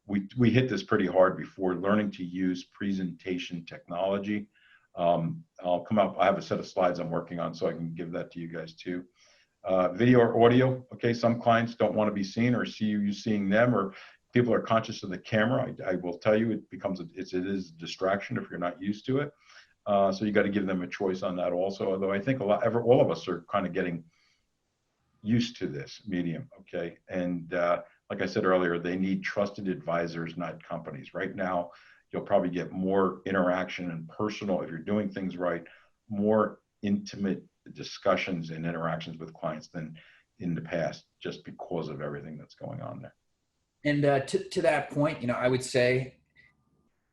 We hit this pretty hard before, learning to use presentation technology. I'll come up, I have a set of slides I'm working on so I can give that to you guys too. Video or audio, okay, some clients don't want to be seen or see you seeing them, or people are conscious of the camera. I will tell you, it is a distraction if you're not used to it. So you got to give them a choice on that also, although I think all of us are kind of getting used to this medium, okay? And like I said earlier, they need trusted advisors, not companies. Right now, you'll probably get more interaction and personal, if you're doing things right, more intimate discussions and interactions with clients than in the past, just because of everything that's going on there. And to that point, I would say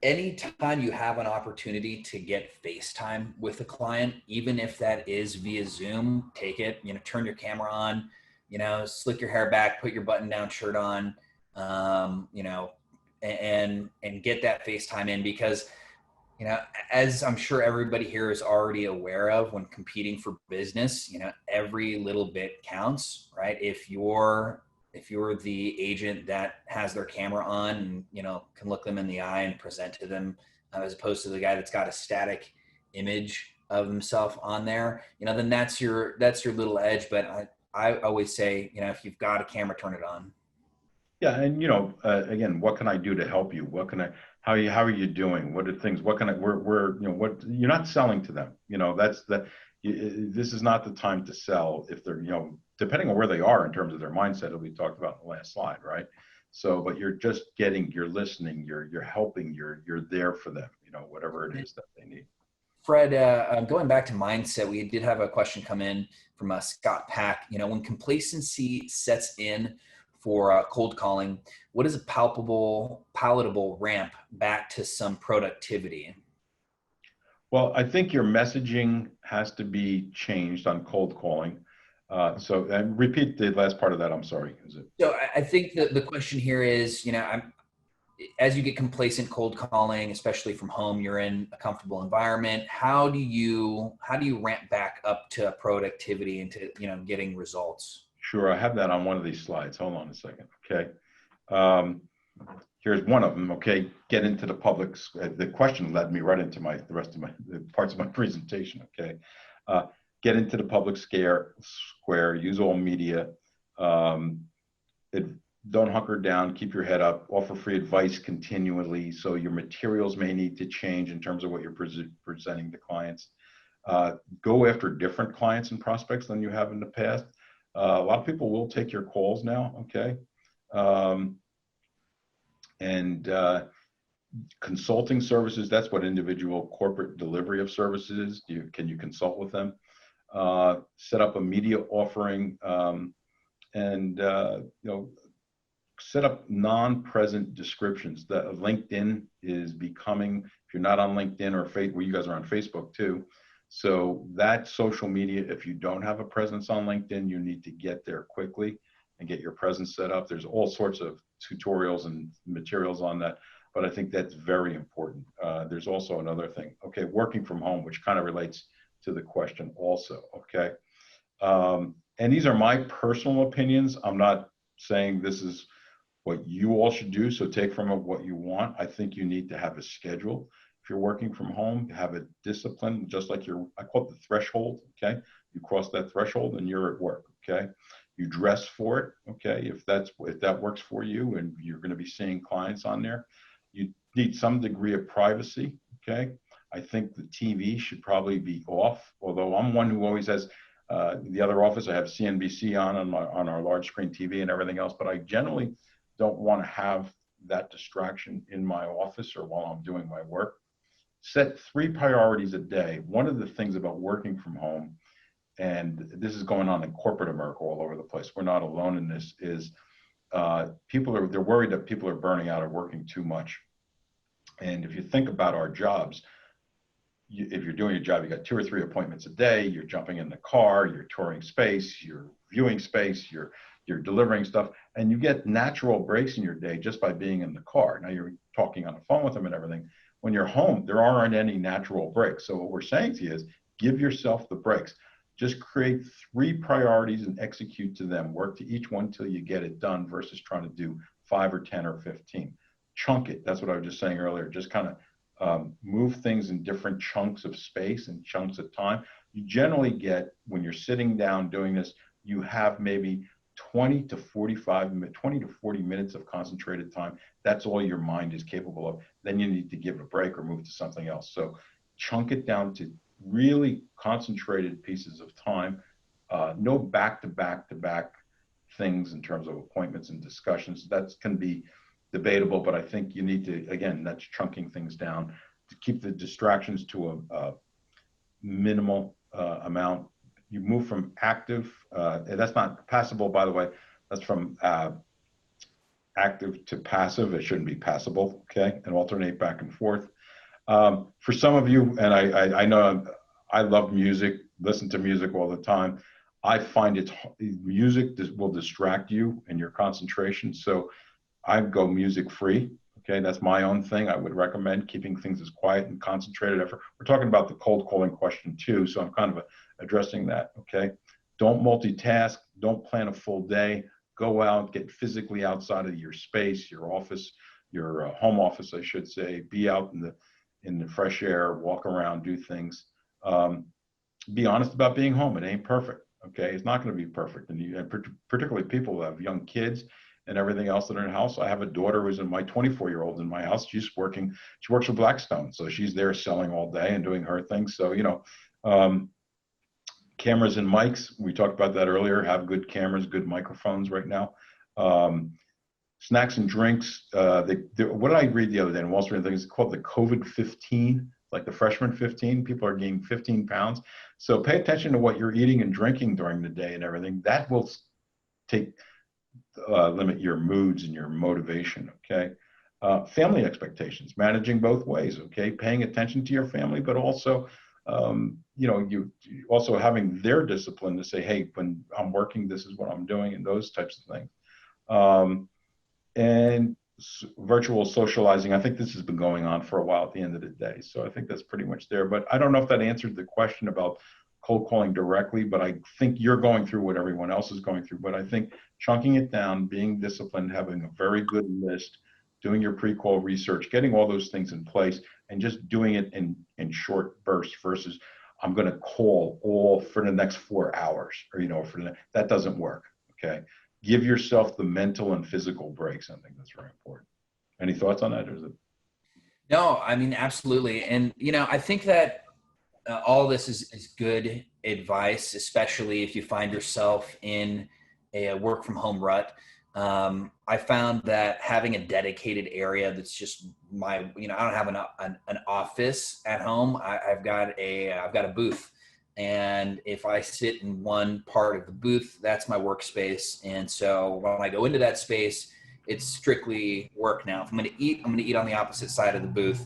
anytime you have an opportunity to get FaceTime with a client, even if that is via Zoom, take it, turn your camera on, slick your hair back, put your button down shirt on, and get that FaceTime in, because, as I'm sure everybody here is already aware of, when competing for business, every little bit counts, right? If you're if you're the agent that has their camera on and, can look them in the eye and present to them, as opposed to the guy that's got a static image of himself on there, then that's your little edge. But I always say, if you've got a camera, turn it on. Yeah, and again, what can I do to help you? How are you doing? What are things? What can I? What you're not selling to them. This is not the time to sell if they're, depending on where they are in terms of their mindset, that we talked about in the last slide, right? So, but you're listening, you're helping, you're there for them, whatever it is that they need. Fred, going back to mindset, we did have a question come in from Scott Pack. When complacency sets in for cold calling, what is a palatable ramp back to some productivity? Well, I think your messaging has to be changed on cold calling. And repeat the last part of that. I'm sorry. So I think that the question here is, as you get complacent cold calling, especially from home, you're in a comfortable environment. How do you ramp back up to productivity and to, getting results? Sure. I have that on one of these slides. Hold on a second. Okay. Here's one of them. Okay. Get into the public's, the question led me right into the rest of the parts of my presentation. Okay. Get into the public square, use all media. Don't hunker down, keep your head up, offer free advice continually. So your materials may need to change in terms of what you're presenting to clients. Go after different clients and prospects than you have in the past. A lot of people will take your calls now, okay? Consulting services, that's what individual corporate delivery of services is. Can you consult with them? Set up a media offering set up non-present descriptions. That LinkedIn is becoming, if you're not on LinkedIn or Facebook, well, you guys are on Facebook too. So that social media, if you don't have a presence on LinkedIn, you need to get there quickly and get your presence set up. There's all sorts of tutorials and materials on that, but I think that's very important. There's also another thing, okay, working from home, which kind of relates to the question also, okay? And these are my personal opinions. I'm not saying this is what you all should do, so take from it what you want. I think you need to have a schedule. If you're working from home, have a discipline, just like I call it the threshold, okay? You cross that threshold and you're at work, okay? You dress for it, okay? If that works for you and you're gonna be seeing clients on there, you need some degree of privacy, okay? I think the TV should probably be off, although I'm one who always has, the other office, I have CNBC on our large screen TV and everything else, but I generally don't want to have that distraction in my office or while I'm doing my work. Set 3 priorities a day. One of the things about working from home, and this is going on in corporate America all over the place, we're not alone in this, is they're worried that people are burning out or working too much. And if you think about our jobs, if you're doing your job, you got 2 or 3 appointments a day, you're jumping in the car, you're touring space, you're viewing space, you're delivering stuff, and you get natural breaks in your day just by being in the car. Now you're talking on the phone with them and everything. When you're home, there aren't any natural breaks. So what we're saying to you is give yourself the breaks. Just create 3 priorities and execute to them. Work to each one till you get it done versus trying to do 5 or 10 or 15. Chunk it. That's what I was just saying earlier. Just kind of move things in different chunks of space and chunks of time. You generally get, when you're sitting down doing this, you have maybe 20 to 40 minutes of concentrated time. That's all your mind is capable of. Then you need to give a break or move to something else. So chunk it down to really concentrated pieces of time. No back-to-back things in terms of appointments and discussions. That can be debatable, but I think you need to, again, that's chunking things down to keep the distractions to a minimal amount. You move from active, that's not passable, by the way, that's from active to passive. It shouldn't be passable, okay? And alternate back and forth. For some of you, and I know I love music, listen to music all the time. I find music will distract you and your concentration. So I go music free. Okay, that's my own thing. I would recommend keeping things as quiet and concentrated. We're talking about the cold calling question too, so I'm kind of addressing that. Okay, don't multitask. Don't plan a full day. go out, get physically outside of your space, your office, your home office, I should say, be out in the fresh air, walk around, do things. Be honest about being home. It ain't perfect. Okay, it's not going to be perfect, and particularly people who have young kids and everything else that are in the house. I have a daughter who's my 24-year-old in my house. She works for Blackstone, so she's there selling all day and doing her thing. So cameras and mics. We talked about that earlier. Have good cameras, good microphones right now. Snacks and drinks. What did I read the other day in Wall Street? I think it's called the COVID-15, like the freshman 15. People are gaining 15 pounds. So pay attention to what you're eating and drinking during the day and everything. That will limit your moods and your motivation. Okay. Family expectations, managing both ways. Okay. Paying attention to your family, but also, you also having their discipline to say, hey, when I'm working, this is what I'm doing, and those types of things. And virtual socializing. I think this has been going on for a while at the end of the day. So I think that's pretty much there. But I don't know if that answered the question about cold calling directly, but I think you're going through what everyone else is going through. But I think chunking it down, being disciplined, having a very good list, doing your pre-call research, getting all those things in place, and just doing it in short bursts versus I'm going to call all for the next 4 hours, or that doesn't work. Okay. Give yourself the mental and physical breaks. I think that's very important. Any thoughts on that? Or is it? No, I mean, absolutely. And, I think that all this is good advice, especially if you find yourself in a work from home rut. I found that having a dedicated area that's just I don't have an office at home. I've got a booth. And if I sit in one part of the booth, that's my workspace. And so when I go into that space, it's strictly work now. If I'm going to eat, I'm going to eat on the opposite side of the booth,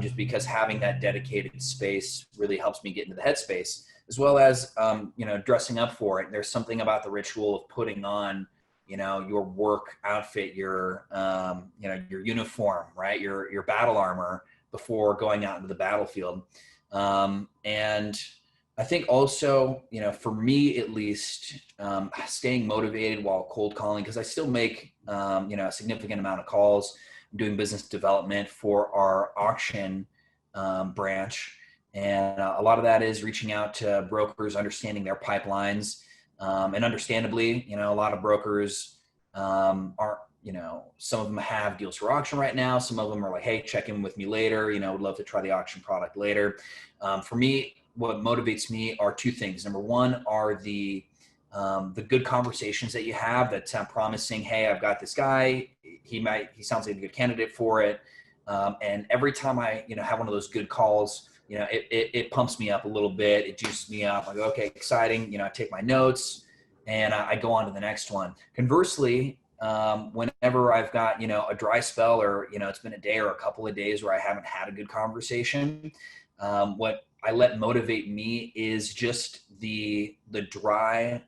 just because having that dedicated space really helps me get into the headspace, as well as, dressing up for it. There's something about the ritual of putting on, your work outfit, your uniform, right? Your battle armor before going out into the battlefield. And I think also, for me at least, staying motivated while cold calling, because I still make, a significant amount of calls. I'm doing business development for our auction branch. And a lot of that is reaching out to brokers, understanding their pipelines. And understandably, a lot of brokers aren't, some of them have deals for auction right now. Some of them are like, hey, check in with me later. Would love to try the auction product later. For me, what motivates me are two things. Number one are the good conversations that you have that sound promising. Hey, I've got this guy. He sounds like a good candidate for it. And every time I, have one of those good calls, it pumps me up a little bit. It juices me up. I go, okay, exciting. I take my notes and I go on to the next one. Conversely, whenever I've got, a dry spell or, it's been a day or a couple of days where I haven't had a good conversation, what I let motivate me is just the dry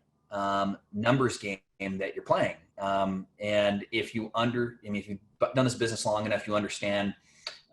numbers game that you're playing. And if you've done this business long enough, you understand,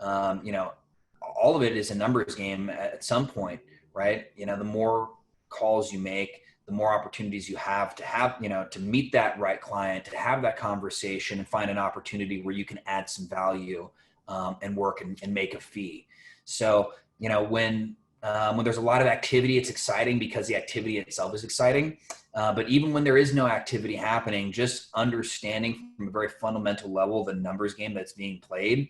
all of it is a numbers game at some point, right? The more calls you make, the more opportunities you have, to meet that right client, to have that conversation and find an opportunity where you can add some value and work and make a fee. So, when there's a lot of activity, it's exciting because the activity itself is exciting. But even when there is no activity happening, just understanding from a very fundamental level the numbers game that's being played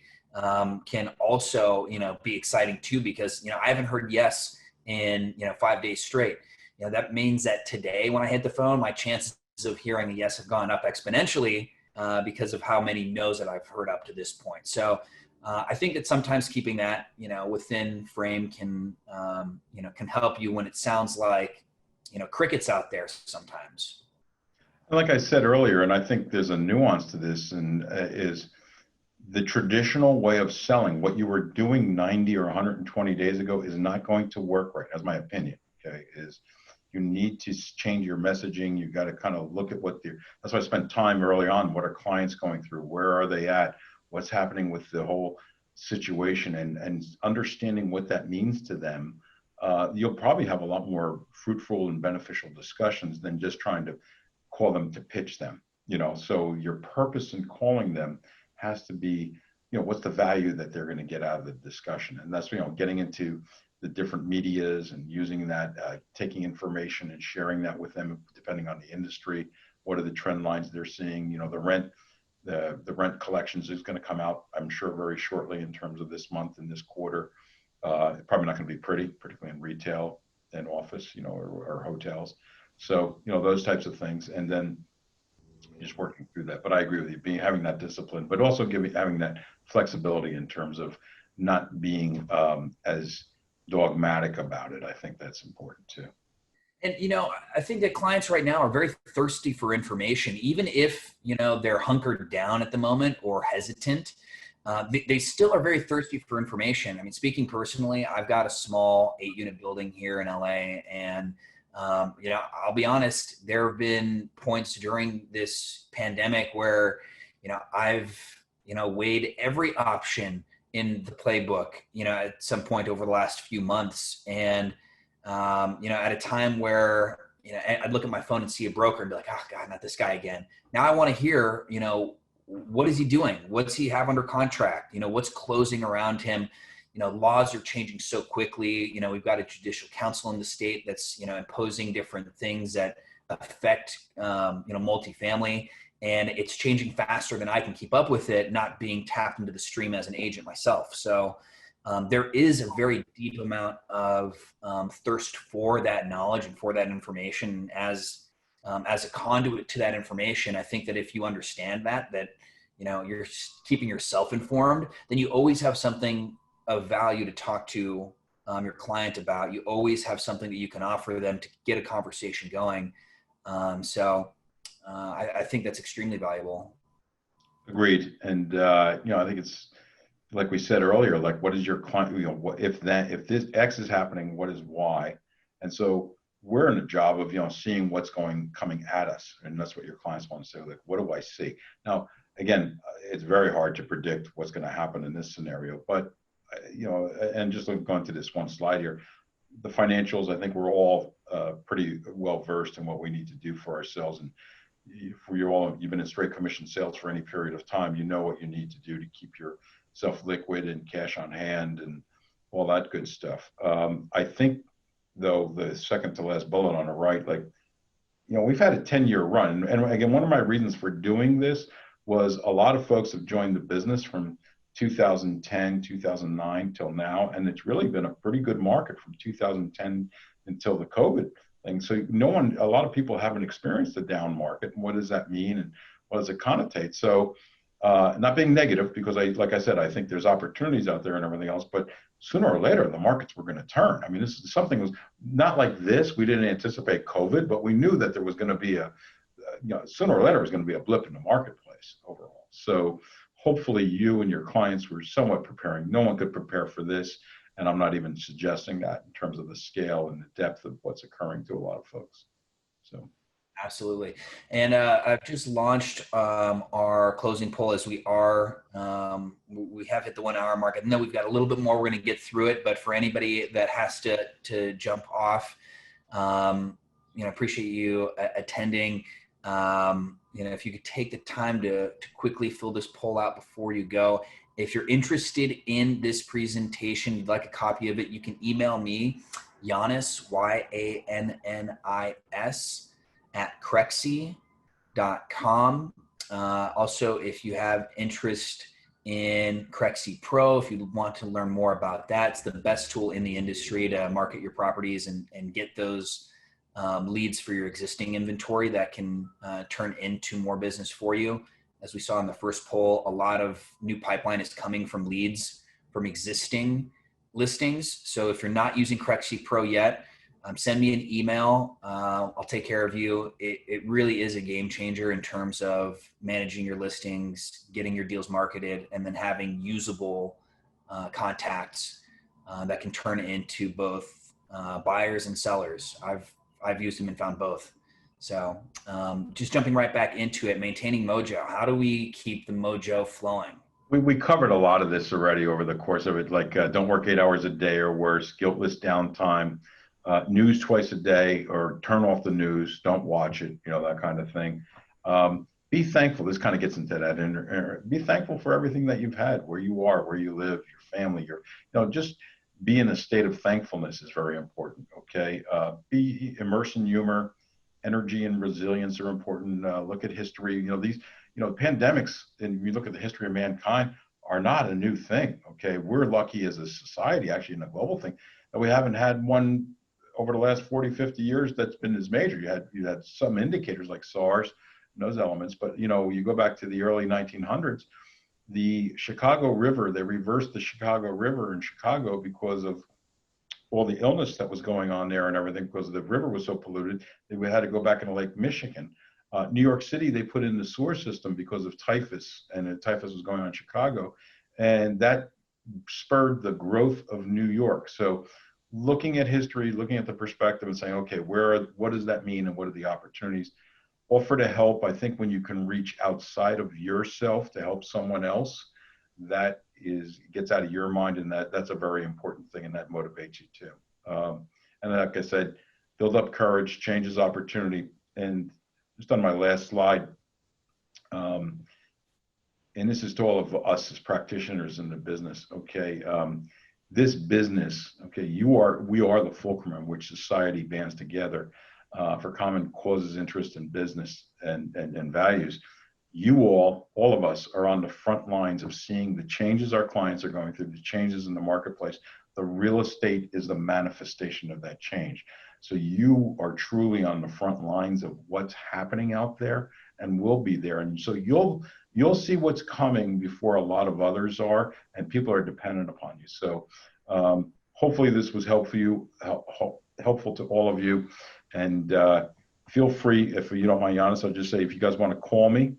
can also, be exciting too, because, I haven't heard yes in, 5 days straight. That means that today when I hit the phone, my chances of hearing a yes have gone up exponentially because of how many no's that I've heard up to this point. So I think that sometimes keeping that, within frame can help you when it sounds like, crickets out there sometimes. Like I said earlier, and I think there's a nuance to this, and is the traditional way of selling. What you were doing 90 or 120 days ago is not going to work right. That's my opinion. Okay, is you need to change your messaging. You got to kind of look at that's why I spent time early on. What are clients going through? Where are they at? What's happening with the whole situation, and understanding what that means to them. You'll probably have a lot more fruitful and beneficial discussions than just trying to call them to pitch them. So your purpose in calling them has to be, what's the value that they're going to get out of the discussion? And that's, getting into the different medias and using that, taking information and sharing that with them, depending on the industry. What are the trend lines they're seeing? The rent collections is going to come out, I'm sure, very shortly in terms of this month and this quarter. Probably not going to be pretty, particularly in retail and office, or hotels. So, those types of things. And then just working through that. But I agree with you, having that discipline, but also having that flexibility in terms of not being as dogmatic about it. I think that's important too. And, I think that clients right now are very thirsty for information, even if, they're hunkered down at the moment or hesitant. They still are very thirsty for information. I mean, speaking personally, I've got a small 8-unit building here in LA, and I'll be honest, there have been points during this pandemic where, I've, weighed every option in the playbook, at some point over the last few months. And, at a time where, I'd look at my phone and see a broker and be like, oh God, not this guy again. Now I want to hear, what is he doing? What's he have under contract? What's closing around him? Laws are changing so quickly. We've got a judicial council in the state that's, imposing different things that affect, multifamily, and it's changing faster than I can keep up with it, not being tapped into the stream as an agent myself. So there is a very deep amount of thirst for that knowledge and for that information. As a conduit to that information, I think that if you understand that you're keeping yourself informed, then you always have something of value to talk to your client about. You always have something that you can offer them to get a conversation going. I think that's extremely valuable. Agreed. And, I think it's like we said earlier, like, what is your client, if this X is happening, what is Y? And so we're in a job of, seeing what's coming at us. And that's what your clients want to say. Like, what do I see? Now, again, it's very hard to predict what's going to happen in this scenario, but and just going to this one slide here, the financials, I think we're all pretty well versed in what we need to do for ourselves. And you've been in straight commission sales for any period of time, you know what you need to do to keep yourself liquid and cash on hand and all that good stuff. I think, though, the second to last bullet on the right, we've had a 10-year run. And again, one of my reasons for doing this was a lot of folks have joined the business from 2010, 2009 till now, and it's really been a pretty good market from 2010 until the COVID thing. So a lot of people haven't experienced a down market. And what does that mean, and what does it connotate? So not being negative, because like I said, I think there's opportunities out there and everything else, but sooner or later, the markets were going to turn. I mean, this is something was not like this. We didn't anticipate COVID, but we knew that there was going to be sooner or later, it was going to be a blip in the marketplace overall. So hopefully you and your clients were somewhat preparing. No one could prepare for this. And I'm not even suggesting that in terms of the scale and the depth of what's occurring to a lot of folks. So. Absolutely. And I've just launched our closing poll as we have hit the 1 hour mark. I know we've got a little bit more. We're going to get through it, but for anybody that has to jump off, appreciate you attending. If you could take the time to quickly fill this poll out before you go. If you're interested in this presentation, you'd like a copy of it, you can email me, Yannis, Yannis, at Crexi.com. Also, if you have interest in Crexi Pro, if you want to learn more about that, it's the best tool in the industry to market your properties and get those leads for your existing inventory that can turn into more business for you. As we saw in the first poll, a lot of new pipeline is coming from leads from existing listings. So if you're not using Crexi Pro yet, send me an email. I'll take care of you. It really is a game changer in terms of managing your listings, getting your deals marketed, and then having usable contacts that can turn into both buyers and sellers. I've used them and found both. So just jumping right back into it, maintaining mojo. How do we keep the mojo flowing? We covered a lot of this already over the course of it, like don't work 8 hours a day or worse, guiltless downtime, news twice a day, or turn off the news, don't watch it, that kind of thing. be thankful. This kind of gets into that. And be thankful for everything that you've had, where you are, where you live, your family, just be in a state of thankfulness is very important. Okay. Be immersed in humor, energy and resilience are important. Look at history. Pandemics, and you look at the history of mankind, are not a new thing. Okay. We're lucky as a society, actually, in a global thing, that we haven't had one over the last 40, 50 years that's been as major. You had some indicators like SARS, and those elements, but you go back to the early 1900s, the Chicago River, they reversed the Chicago River in Chicago because of all the illness that was going on there and everything, because the river was so polluted that we had to go back into Lake Michigan. New York City, they put in the sewer system because of typhus, and the typhus was going on in Chicago, and that spurred the growth of New York. So looking at history, looking at the perspective and saying, okay, what does that mean and what are the opportunities? Offer to help. I think when you can reach outside of yourself to help someone else, that gets out of your mind, and that's a very important thing, and that motivates you too. And like I said, build up courage, changes opportunity. And just on my last slide, and this is to all of us as practitioners in the business. Okay, this business. Okay, we are the fulcrum in which society bands together for common causes, interest, and business and values. You all of us are on the front lines of seeing the changes our clients are going through, the changes in the marketplace. The real estate is the manifestation of that change. So you are truly on the front lines of what's happening out there and will be there. And so you'll see what's coming before a lot of others are, and people are dependent upon you. So hopefully this was helpful to all of you. And feel free, if you don't mind, Yannis, I'll just say, if you guys want to call me,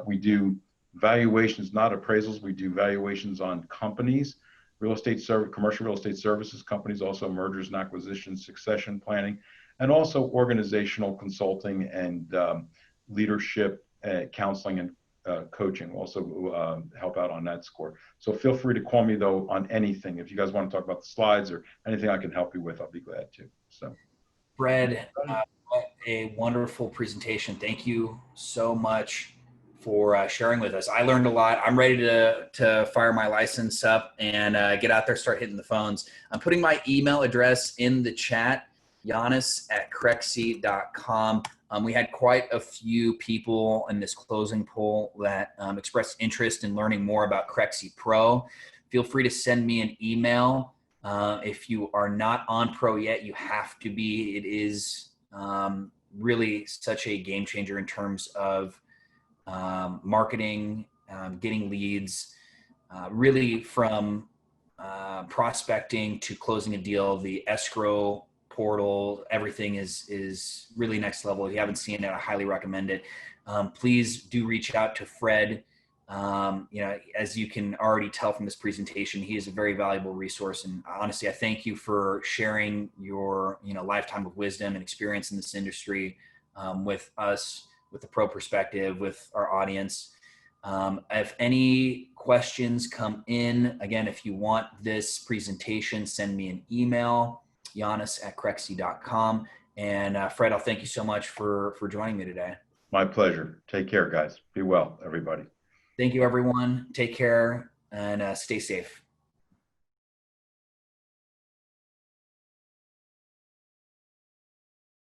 we do valuations, not appraisals. We do valuations on companies, commercial real estate services companies, also mergers and acquisitions, succession planning, and also organizational consulting and leadership, counseling, and coaching. Also help out on that score. So feel free to call me though on anything. If you guys want to talk about the slides or anything I can help you with, I'll be glad to. So. Fred, a wonderful presentation. Thank you so much for sharing with us. I learned a lot. I'm ready to fire my license up and get out there, start hitting the phones. I'm putting my email address in the chat, Yannis@Crexi.com. We had quite a few people in this closing poll that expressed interest in learning more about Crexi Pro. Feel free to send me an email. If you are not on Pro yet, you have to be. It is really such a game changer in terms of marketing, getting leads, really from prospecting to closing a deal. The escrow portal, everything is really next level. If you haven't seen it, I highly recommend it. Please do reach out to Fred. As you can already tell from this presentation, he is a very valuable resource. And honestly, I thank you for sharing your, lifetime of wisdom and experience in this industry with us, with the pro perspective, with our audience. If any questions come in, again, if you want this presentation, send me an email, Yannis@Crexi.com. And Fred, I'll thank you so much for joining me today. My pleasure. Take care, guys. Be well, everybody. Thank you, everyone. Take care and stay safe.